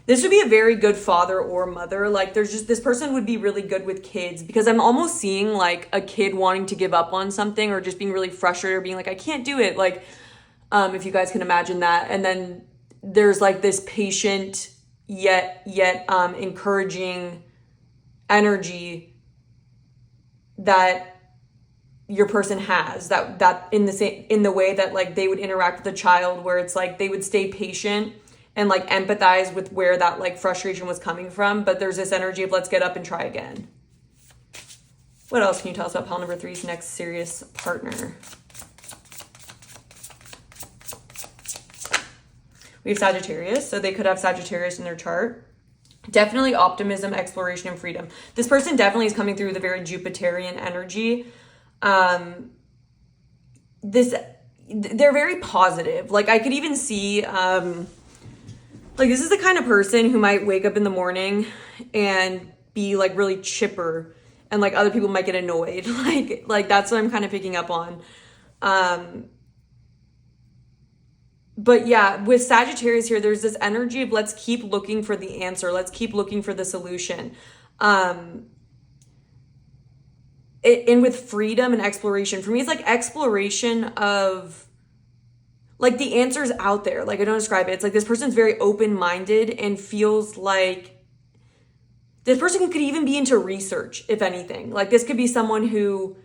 This would be a very good father or mother. Like there's just, this person would be really good with kids, because I'm almost seeing like a kid wanting to give up on something or just being really frustrated or being like, I can't do it. Like, if you guys can imagine that. And then there's like this patient yet encouraging energy that your person has, that in the way that like they would interact with a child, where it's like they would stay patient and like empathize with where that like frustration was coming from. But there's this energy of let's get up and try again. What else can you tell us about pile number 3's next serious partner? We have Sagittarius. So they could have Sagittarius in their chart. Definitely optimism, exploration, and freedom. This person definitely is coming through with a very Jupiterian energy. They're very positive. Like I could even see, like this is the kind of person who might wake up in the morning and be like really chipper, and like other people might get annoyed. Like that's what I'm kind of picking up on. But yeah, with Sagittarius here, there's this energy of let's keep looking for the answer. Let's keep looking for the solution. And with freedom and exploration, for me, it's like exploration of like the answer's out there. Like I don't describe it. It's like this person's very open-minded and feels like this person could even be into research, if anything. Like this could be someone who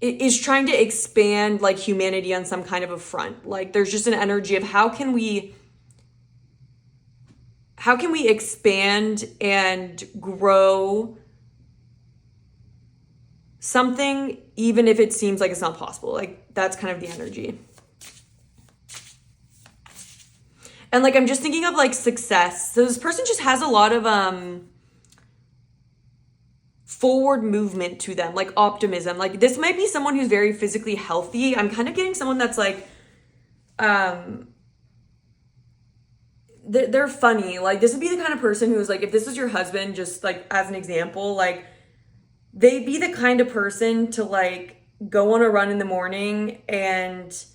is trying to expand like humanity on some kind of a front. Like there's just an energy of how can we expand and grow something even if it seems like it's not possible. Like that's kind of the energy. And like I'm just thinking of like success. So this person just has a lot of forward movement to them, like optimism. Like this might be someone who's very physically healthy. I'm kind of getting someone that's like they're funny. Like this would be the kind of person who's like, if this was your husband, just like as an example, like they'd be the kind of person to like go on a run in the morning and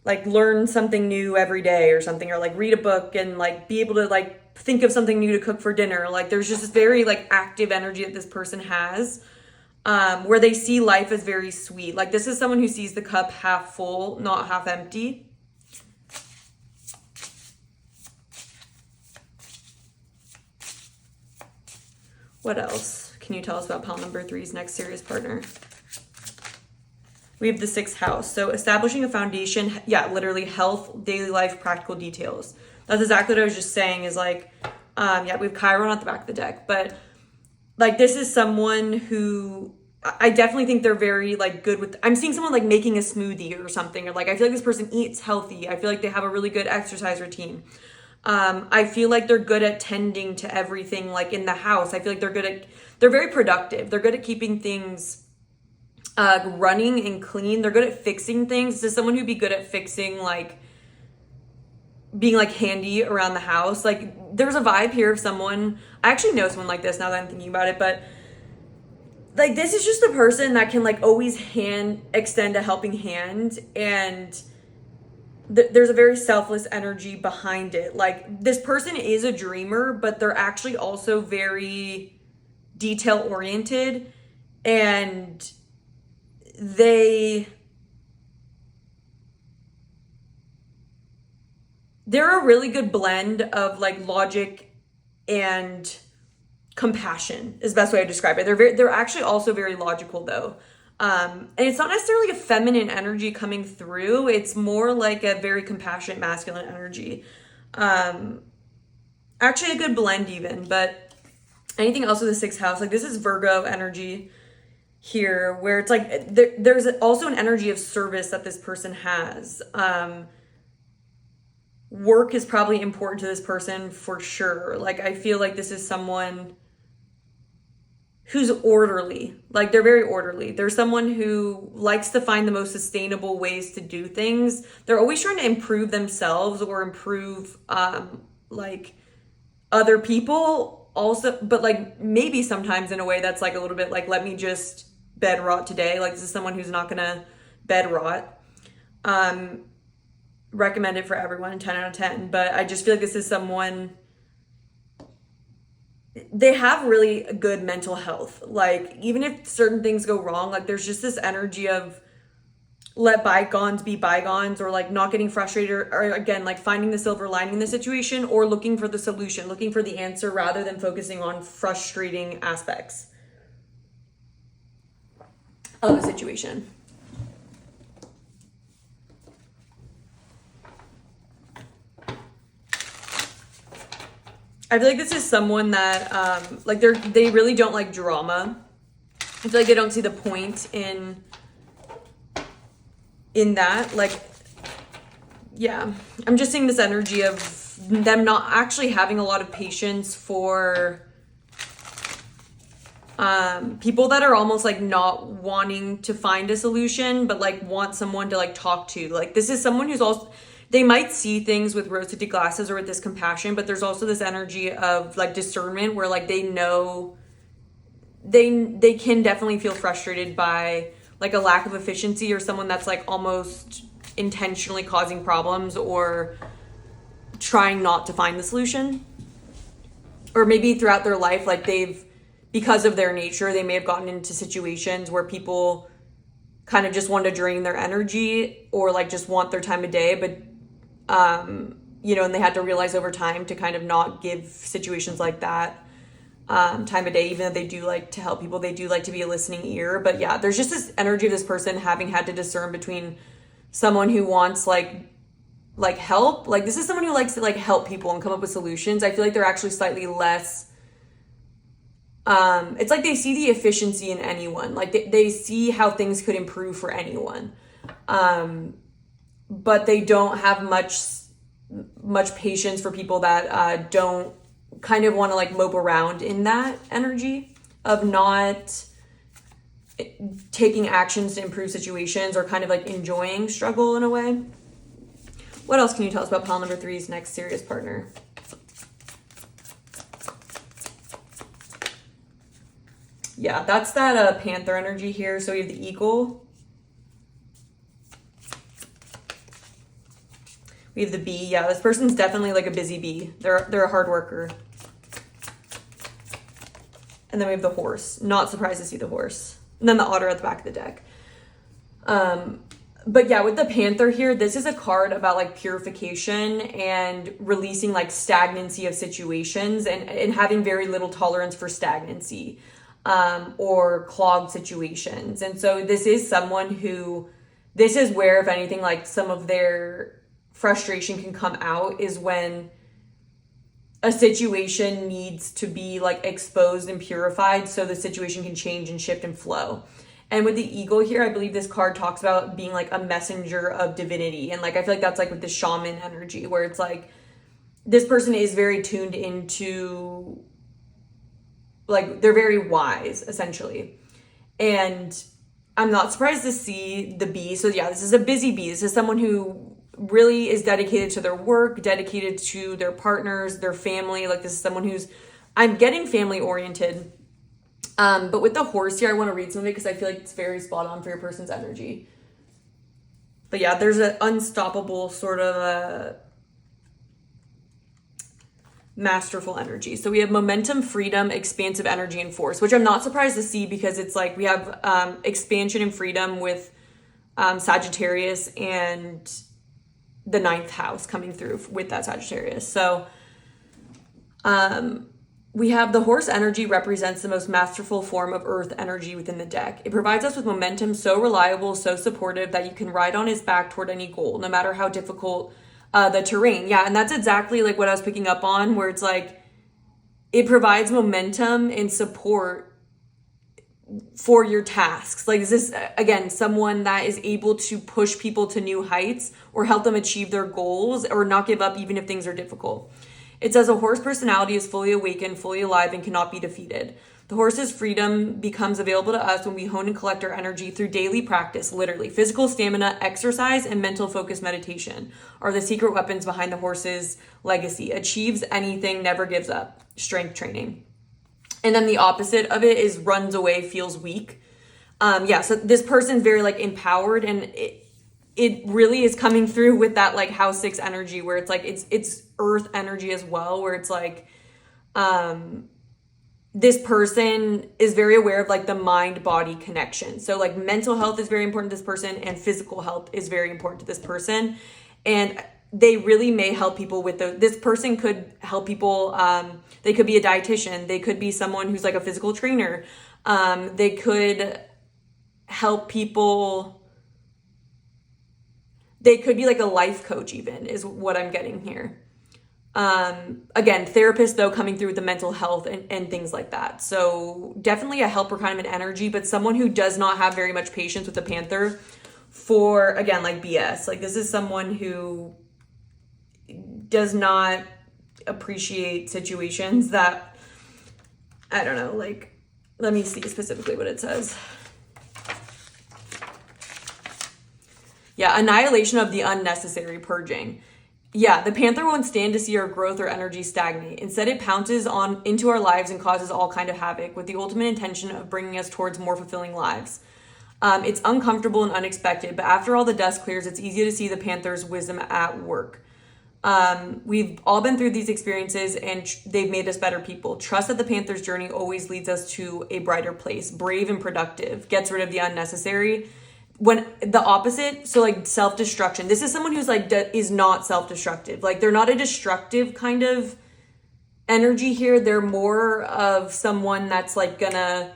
like learn something new every day or something, or like read a book and like be able to like think of something new to cook for dinner. Like there's just this very like active energy that this person has, where they see life as very sweet. Like this is someone who sees the cup half full, not half empty. What else can you tell us about pile number 3's next serious partner? We have the 6th house. So establishing a foundation, yeah, literally health, daily life, practical details. That's exactly what I was just saying is like, yeah, we have Chiron at the back of the deck. But like this is someone who, I definitely think they're very like good with, I'm seeing someone like making a smoothie or something. Or like, I feel like this person eats healthy. I feel like they have a really good exercise routine. I feel like they're good at tending to everything like in the house. I feel like they're very productive. They're good at keeping things running and clean. They're good at fixing things. This is someone who'd be good at fixing, like being like handy around the house. Like there's a vibe here of someone, I actually know someone like this now that I'm thinking about it, but like this is just a person that can like always extend a helping hand, and there's a very selfless energy behind it. Like, this person is a dreamer, but they're actually also very detail oriented, and they're a really good blend of like logic and compassion is the best way to describe it. They're actually also very logical though. And it's not necessarily a feminine energy coming through. It's more like a very compassionate masculine energy. Actually a good blend even, but anything else with the sixth house, like this is Virgo energy here, where it's like there's also an energy of service that this person has. Work is probably important to this person for sure. Like, I feel like this is someone who's orderly. Like, they're very orderly. They're someone who likes to find the most sustainable ways to do things. They're always trying to improve themselves or improve like other people also, but like maybe sometimes in a way that's like a little bit like, let me just bed rot today. Like, this is someone who's not gonna bed rot. Recommend it for everyone, 10 out of 10. But I just feel like this is someone, they have really good mental health. Like, even if certain things go wrong, like there's just this energy of let bygones be bygones, or like not getting frustrated, or again, like finding the silver lining in the situation, or looking for the solution, looking for the answer rather than focusing on frustrating aspects of a situation. I feel like this is someone that, like they really don't like drama. I feel like they don't see the point in that. Like, yeah, I'm just seeing this energy of them not actually having a lot of patience for people that are almost like not wanting to find a solution, but like want someone to like talk to. Like, this is someone who's also, they might see things with rose-tinted glasses or with this compassion, but there's also this energy of like discernment where like they know they can definitely feel frustrated by like a lack of efficiency, or someone that's like almost intentionally causing problems or trying not to find the solution. Or maybe throughout their life, like because of their nature, they may have gotten into situations where people kind of just want to drain their energy or like just want their time of day, but you know, and they had to realize over time to kind of not give situations like that time of day, even though they do like to help people, they do like to be a listening ear. But yeah, there's just this energy of this person having had to discern between someone who wants like help, like this is someone who likes to like help people and come up with solutions. I feel like they're actually slightly less it's like they see the efficiency in anyone, like they see how things could improve for anyone, but they don't have much patience for people that don't kind of want to like mope around in that energy of not taking actions to improve situations, or kind of like enjoying struggle in a way. What else can you tell us about pile number 3's next serious partner? Yeah, that's that Panther energy here. So we have the Eagle. We have the Bee. Yeah, this person's definitely like a busy bee. They're a hard worker. And then we have the Horse. Not surprised to see the Horse. And then the Otter at the back of the deck. But yeah, with the Panther here, this is a card about like purification and releasing like stagnancy of situations, and having very little tolerance for stagnancy. Or clogged situations. And so this is someone who, this is where, if anything, like some of their frustration can come out, is when a situation needs to be like exposed and purified so the situation can change and shift and flow. And with the Eagle here, I believe this card talks about being like a messenger of divinity. And like, I feel like that's like with the shaman energy, where it's like, this person is very tuned into, like, they're very wise, essentially. And I'm not surprised to see the Bee. So yeah, this is a busy bee. This is someone who really is dedicated to their work, dedicated to their partners, their family. Like, this is someone who's, I'm getting family oriented. But with the Horse here, I want to read some of it because I feel like it's very spot on for your person's energy. But yeah, there's an unstoppable sort of a masterful energy. So we have momentum, freedom, expansive energy, and force, which I'm not surprised to see because it's like we have expansion and freedom with Sagittarius and the 9th house coming through with that Sagittarius. So we have the horse energy represents the most masterful form of earth energy within the deck. It provides us with momentum so reliable, so supportive that you can ride on his back toward any goal, no matter how difficult the terrain. Yeah, and that's exactly like what I was picking up on, where it's like it provides momentum and support for your tasks. Like, is this, again, someone that is able to push people to new heights or help them achieve their goals or not give up even if things are difficult? It says a horse personality is fully awakened, fully alive, and cannot be defeated. The horse's freedom becomes available to us when we hone and collect our energy through daily practice, literally. Physical stamina, exercise, and mental focus meditation are the secret weapons behind the horse's legacy. Achieves anything, never gives up. Strength training. And then the opposite of it is runs away, feels weak. So this person's very like empowered, and it really is coming through with that like house 6 energy where it's like it's earth energy as well, where it's like this person is very aware of like the mind body connection. So like mental health is very important to this person, and physical health is very important to this person, and they really may help people with this person could help people. They could be a dietitian, they could be someone who's like a physical trainer, they could help people. They could be like a life coach even, is what I'm getting here. Again, therapist though, coming through with the mental health and things like that. So definitely a helper kind of an energy, but someone who does not have very much patience with the Panther for, again, like BS. Like this is someone who does not appreciate situations that, I don't know, like, let me see specifically what it says. Yeah, annihilation of the unnecessary, purging. Yeah, the Panther won't stand to see our growth or energy stagnate. Instead, it pounces into our lives and causes all kind of havoc with the ultimate intention of bringing us towards more fulfilling lives. It's uncomfortable and unexpected, but after all the dust clears, it's easy to see the Panther's wisdom at work. We've all been through these experiences and they've made us better people. Trust that the Panther's journey always leads us to a brighter place. Brave and productive. Gets rid of the unnecessary. When the opposite, so like self-destruction. This is someone who's like is not self-destructive. Like they're not a destructive kind of energy here. They're more of someone that's like gonna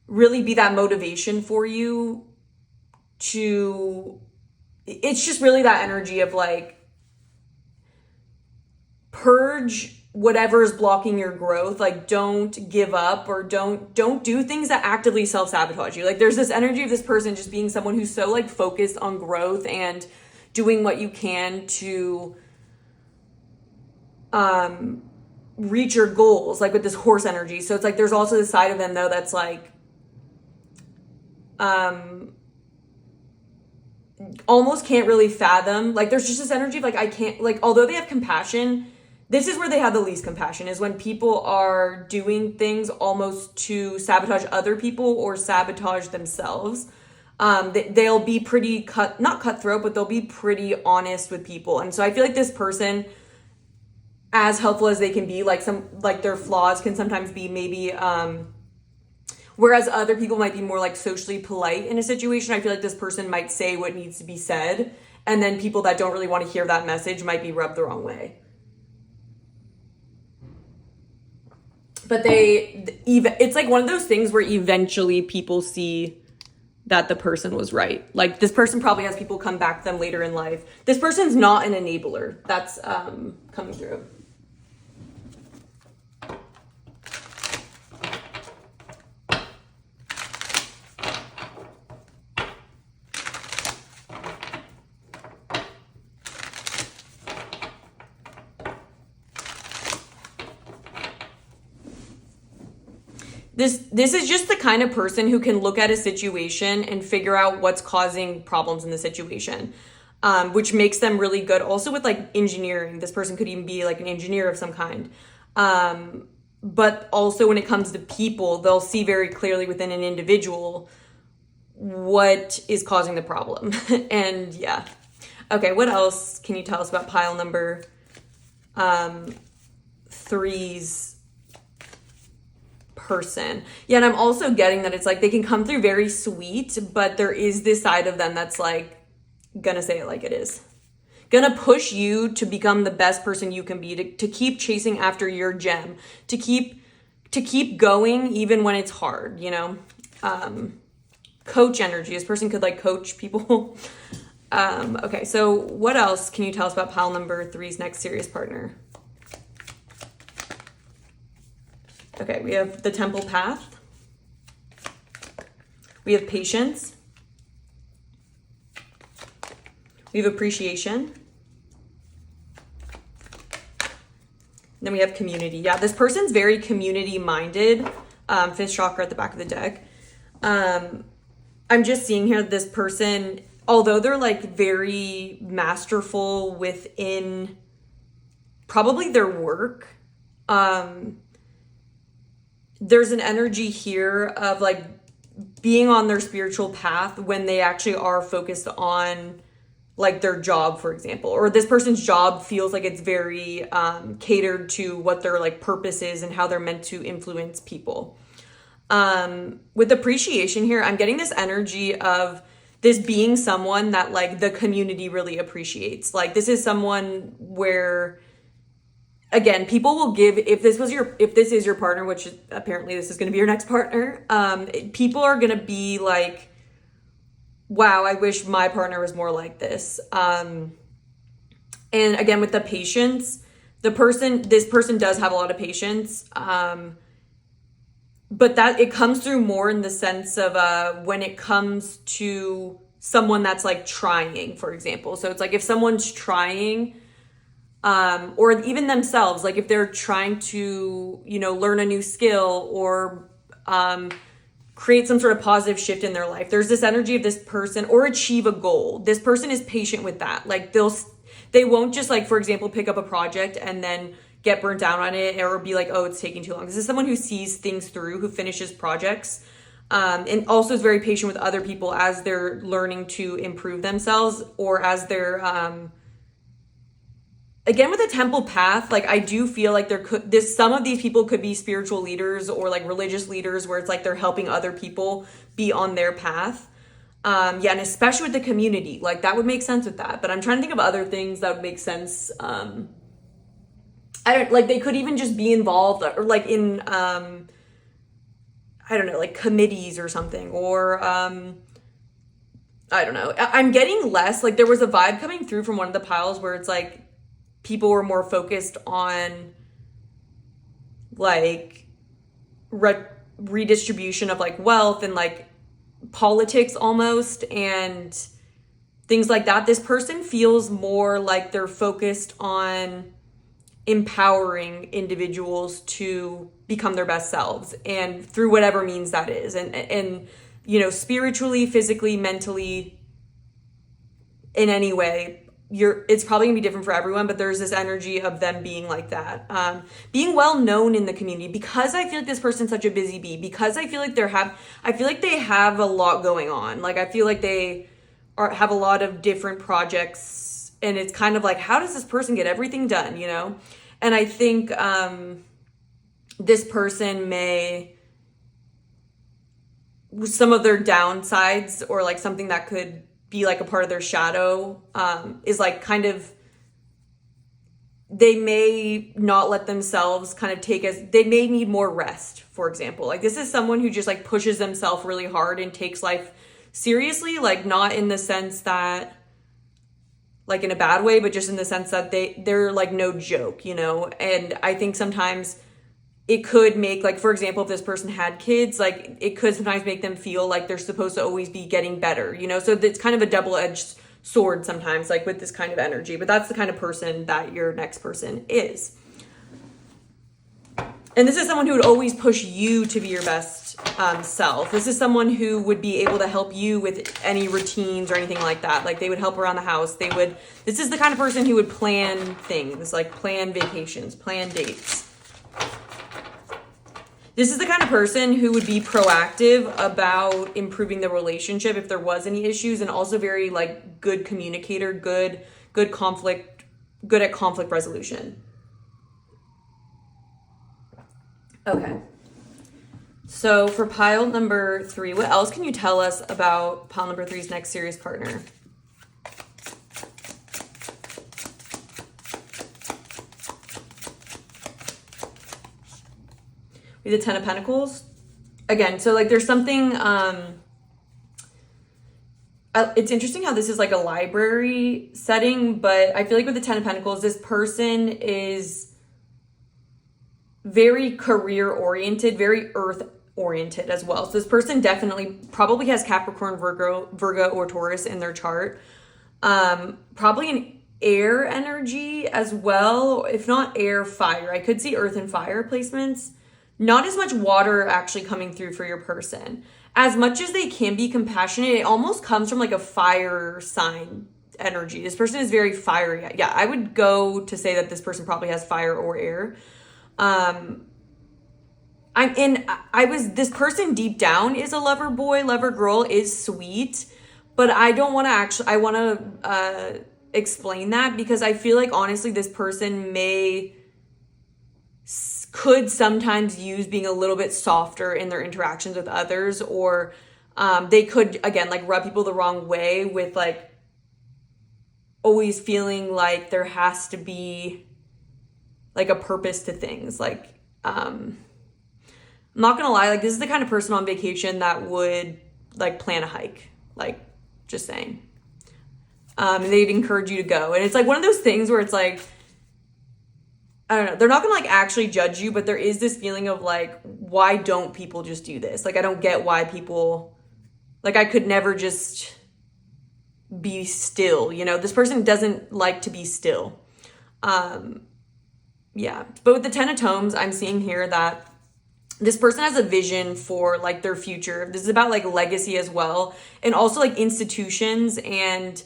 really be that motivation for you to, it's just really that energy of like purge whatever is blocking your growth. Like don't give up or don't do things that actively self-sabotage you. Like there's this energy of this person just being someone who's so like focused on growth and doing what you can to reach your goals, like with this horse energy. So it's like there's also this side of them though that's like almost can't really fathom. Like there's just this energy of like I can't, like although they have compassion, this is where they have the least compassion, is when people are doing things almost to sabotage other people or sabotage themselves. They'll be pretty not cutthroat, but they'll be pretty honest with people. And so I feel like this person, as helpful as they can be, like their flaws can sometimes be maybe, whereas other people might be more like socially polite in a situation. I feel like this person might say what needs to be said, and then people that don't really want to hear that message might be rubbed the wrong way. But it's like one of those things where eventually people see that the person was right. Like this person probably has people come back to them later in life. This person's not an enabler. That's coming through. This is just the kind of person who can look at a situation and figure out what's causing problems in the situation, which makes them really good. Also with like engineering, this person could even be like an engineer of some kind. But also when it comes to people, they'll see very clearly within an individual what is causing the problem. And yeah. Okay, what else can you tell us about pile number 3's person? Yeah, and I'm also getting that it's like they can come through very sweet, but there is this side of them that's like gonna say it like it is. Gonna push you to become the best person you can be, to keep chasing after your gem, to keep going even when it's hard, you know? Coach energy. This person could like coach people. Okay, so what else can you tell us about pile number 3's next serious partner? Okay, we have the Temple Path. We have patience. We have appreciation. Then we have community. Yeah, this person's very community minded. 5th chakra at the back of the deck. I'm just seeing here this person, although they're like very masterful within probably their work, there's an energy here of like being on their spiritual path when they actually are focused on like their job, for example, or this person's job feels like it's very catered to what their like purpose is and how they're meant to influence people. With appreciation here, I'm getting this energy of this being someone that like the community really appreciates. Like this is someone where, again, people will give, if this is your partner, which apparently this is going to be your next partner, people are going to be like, wow, I wish my partner was more like this. And again, with the patience, this person does have a lot of patience. But that it comes through more in the sense of when it comes to someone that's like trying, for example. So it's like if someone's trying, or even themselves, like if they're trying to, you know, learn a new skill or create some sort of positive shift in their life, there's this energy of this person, or achieve a goal. This person is patient with that. Like they won't just like, for example, pick up a project and then get burnt down on it or be like, oh, it's taking too long. This is someone who sees things through, who finishes projects, and also is very patient with other people as they're learning to improve themselves, or as they're, again, with the Temple Path, like I do feel like some of these people could be spiritual leaders or like religious leaders where it's like they're helping other people be on their path. Yeah, and especially with the community, like that would make sense with that. But I'm trying to think of other things that would make sense. They could even just be involved or like in, I don't know, like committees or something, or, I don't know. I'm getting less, like there was a vibe coming through from one of the piles where it's like people were more focused on like redistribution of like wealth and like politics almost and things like that. This person feels more like they're focused on empowering individuals to become their best selves, and through whatever means that is, and you know, spiritually, physically, mentally, in any way. It's probably gonna be different for everyone, but there's this energy of them being like that, being well known in the community, because I feel like this person's such a busy bee, because I feel like they have a lot going on. Like I feel like they have a lot of different projects, and it's kind of like, how does this person get everything done, you know? And I think this person may, some of their downsides, or like something that could be like a part of their shadow, is like kind of, they may not let themselves kind of they may need more rest, for example. Like this is someone who just like pushes themselves really hard and takes life seriously, like not in the sense that like in a bad way, but just in the sense that they're like no joke, you know? And I think sometimes it could make, like, for example, if this person had kids, like it could sometimes make them feel like they're supposed to always be getting better, you know? So it's kind of a double-edged sword sometimes, like with this kind of energy, but that's the kind of person that your next person is. And this is someone who would always push you to be your best self. This is someone who would be able to help you with any routines or anything like that. Like they would help around the house. This is the kind of person who would plan things, like plan vacations, plan dates. This is the kind of person who would be proactive about improving the relationship if there was any issues, and also very like good communicator, good at conflict resolution. Okay. So for pile number 3, what else can you tell us about pile number 3's next serious partner? We have the 10 of Pentacles. Again, so like there's something, it's interesting how this is like a library setting, but I feel like with the 10 of Pentacles, this person is very career oriented, very earth oriented as well. So this person definitely probably has Capricorn, Virgo, or Taurus in their chart. Probably an air energy as well. If not air, fire. I could see earth and fire placements. Not as much water actually coming through for your person. As much as they can be compassionate, it almost comes from like a fire sign energy. This person is very fiery. Yeah, I would go to say that this person probably has fire or air. This person deep down is a lover boy, lover girl, is sweet, but I don't want to I want to explain that because I feel like honestly this person could sometimes use being a little bit softer in their interactions with others, or they could, again, like rub people the wrong way with like always feeling like there has to be like a purpose to things. Like, I'm not gonna lie, like this is the kind of person on vacation that would like plan a hike, like just saying. And they'd encourage you to go. And it's like one of those things where it's like, I don't know, they're not gonna like actually judge you, but there is this feeling of like, why don't people just do this? Like, I don't get why people, like I could never just be still, you know? This person doesn't like to be still. Yeah, but with the 10 of Tomes, I'm seeing here that this person has a vision for like their future. This is about like legacy as well. And also like institutions and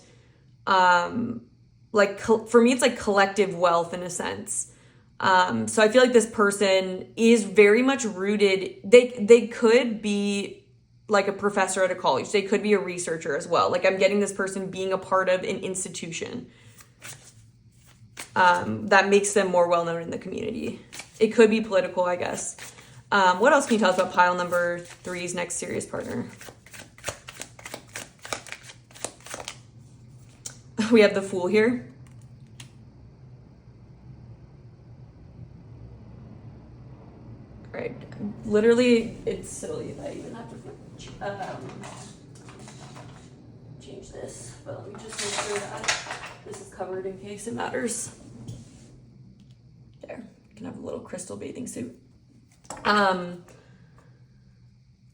like for me, it's like collective wealth in a sense. So I feel like this person is very much rooted. They could be like a professor at a college. They could be a researcher as well. Like I'm getting this person being a part of an institution that makes them more well-known in the community. It could be political, I guess. What else can you tell us about pile number 3's next serious partner? We have the Fool here. Right. Literally, it's silly that I even have to change this. But let me just make sure that this is covered in case it matters. There. You can have a little crystal bathing suit.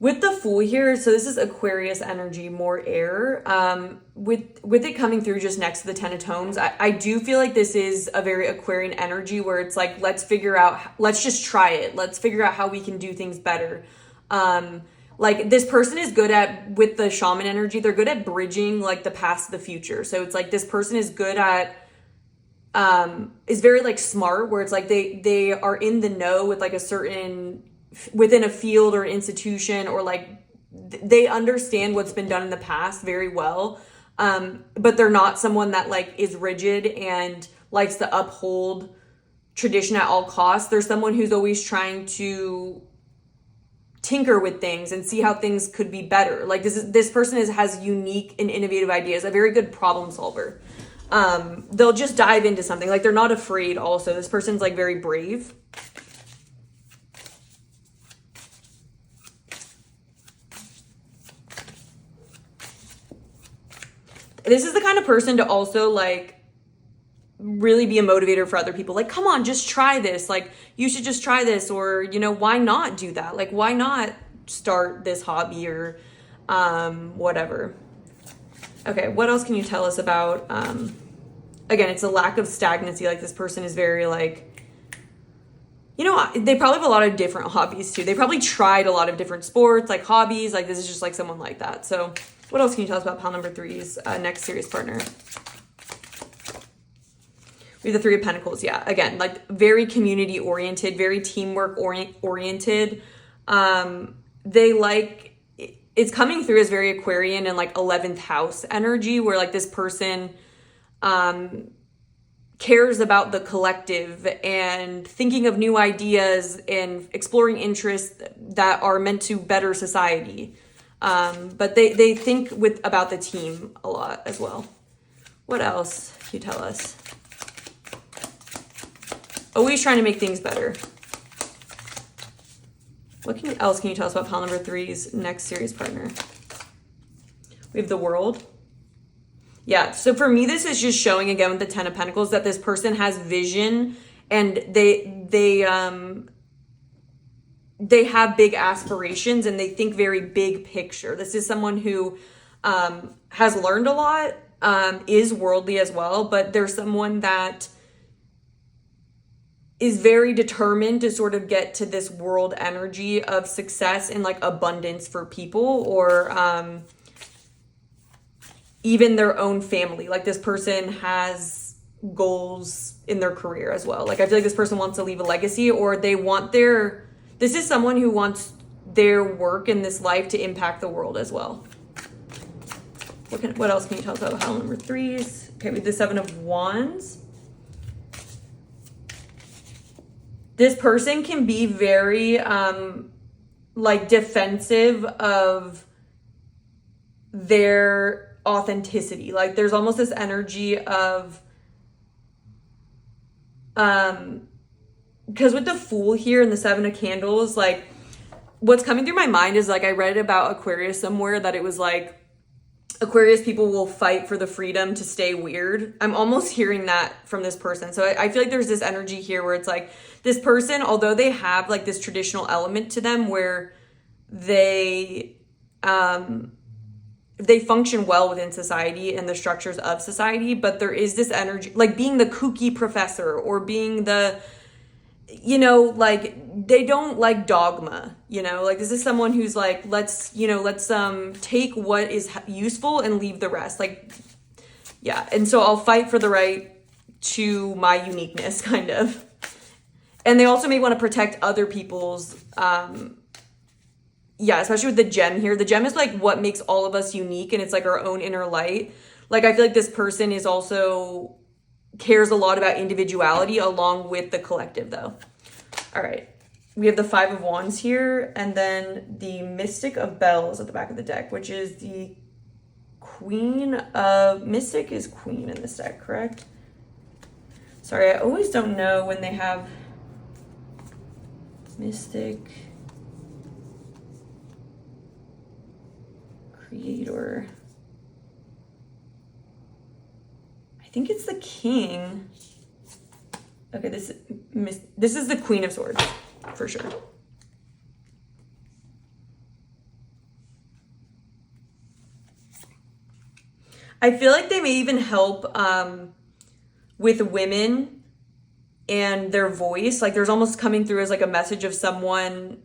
With the Fool here, so this is Aquarius energy, more air. With it coming through just next to the 10 of Tomes, I do feel like this is a very Aquarian energy where it's like, let's just try it. Let's figure out how we can do things better. Like this person is good at, with the shaman energy, they're good at bridging like the past to the future. So it's like this person is good at, is very like smart, where it's like they are in the know with like a certain, within a field or an institution, or like they understand what's been done in the past very well. But they're not someone that like is rigid and likes to uphold tradition at all costs. They're someone who's always trying to tinker with things and see how things could be better. Like this person has unique and innovative ideas, a very good problem solver. They'll just dive into something. Like they're not afraid also. This person's like very brave. This is the kind of person to also like really be a motivator for other people. Like, come on, just try this. Like, you should just try this, or, you know, why not do that? Like, why not start this hobby or whatever. Okay, what else can you tell us about, again, it's a lack of stagnancy. Like this person is very like, you know, they probably have a lot of different hobbies too. They probably tried a lot of different sports, like hobbies. Like this is just like someone like that. So what else can you tell us about pile number 3's next serious partner? We have the 3 of Pentacles. Yeah, again, like very community oriented, very teamwork oriented. They like, it's coming through as very Aquarian and like 11th house energy, where like this person cares about the collective and thinking of new ideas and exploring interests that are meant to better society. But they think about the team a lot as well. What else can you tell us? Always trying to make things better. What else can you tell us about pile number 3's next series partner? We have the World. Yeah, so for me, this is just showing again with the Ten of Pentacles that this person has vision, and they have big aspirations and they think very big picture. This is someone who has learned a lot, is worldly as well, but they're someone that is very determined to sort of get to this world energy of success and like abundance for people, or even their own family. Like this person has goals in their career as well. Like I feel like this person wants to leave a legacy, or they want this is someone who wants their work in this life to impact the world as well. What else can you tell us about pile number 3's? Okay, we have the Seven of Wands. This person can be very like defensive of their authenticity. Like there's almost this energy of because with the Fool here and the Seven of Candles, like what's coming through my mind is like I read about Aquarius somewhere that it was like Aquarius people will fight for the freedom to stay weird. I'm almost hearing that from this person. So I feel like there's this energy here where it's like this person, although they have like this traditional element to them where they function well within society and the structures of society, but there is this energy, like being the kooky professor or being the, you know, like they don't like dogma, you know, like this is someone who's like, let's take what is useful and leave the rest. Like, yeah. And so I'll fight for the right to my uniqueness kind of. And they also may want to protect other people's, especially with the gem here. The gem is like what makes all of us unique, and it's like our own inner light. Like I feel like this person is also cares a lot about individuality along with the collective though. All right. We have the Five of Wands here, and then the Mystic of Bells at the back of the deck, which is the Queen of... Mystic is Queen in this deck, correct? Sorry, I always don't know when they have Mystic, Creator. I think it's the King. Okay, this is the Queen of Swords, for sure. I feel like they may even help with women and their voice. Like there's almost coming through as like a message of someone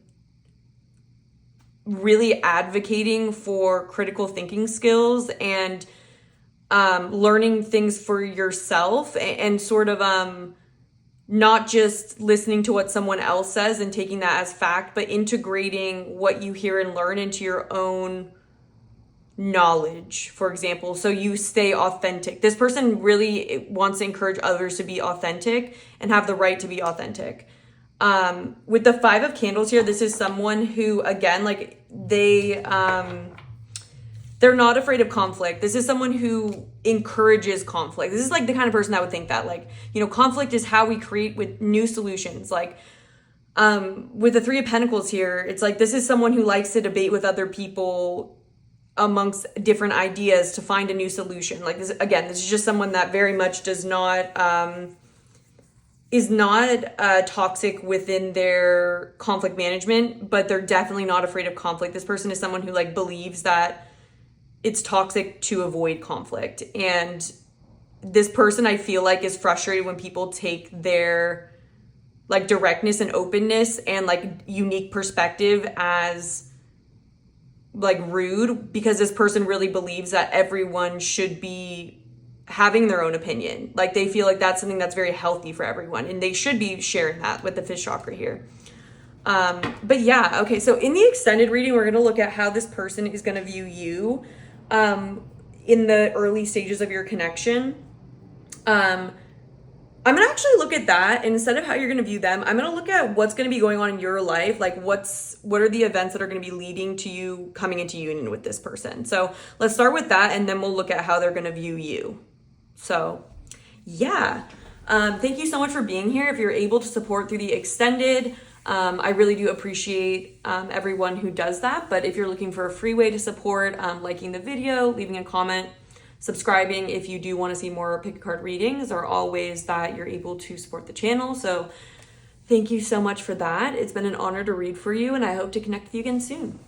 really advocating for critical thinking skills and learning things for yourself, and sort of not just listening to what someone else says and taking that as fact, but integrating what you hear and learn into your own knowledge, for example, so you stay authentic. This person really wants to encourage others to be authentic and have the right to be authentic. With the Five of Candles here, this is someone who, again, like they're not afraid of conflict. This is someone who encourages conflict. This is like the kind of person that would think that, like, you know, conflict is how we create with new solutions. Like, with the Three of Pentacles here, it's like this is someone who likes to debate with other people amongst different ideas to find a new solution. Like this, again, this is just someone that very much does not, is not toxic within their conflict management, but they're definitely not afraid of conflict. This person is someone who like believes that it's toxic to avoid conflict. And this person, I feel like, is frustrated when people take their like directness and openness and like unique perspective as like rude, because this person really believes that everyone should be having their own opinion. Like they feel like that's something that's very healthy for everyone, and they should be sharing that with the Fish chakra here. But yeah, okay, so in the extended reading, we're going to look at how this person is going to view you in the early stages of your connection. I'm going to actually look at that, and instead of how you're going to view them, I'm going to look at what's going to be going on in your life. Like what are the events that are going to be leading to you coming into union with this person. So let's start with that, and then we'll look at how they're going to view you. So yeah, thank you so much for being here. If you're able to support through the extended, I really do appreciate everyone who does that. But if you're looking for a free way to support, liking the video, leaving a comment, subscribing if you do want to see more pick a card readings are all ways that you're able to support the channel. So thank you so much for that. It's been an honor to read for you, and I hope to connect with you again soon.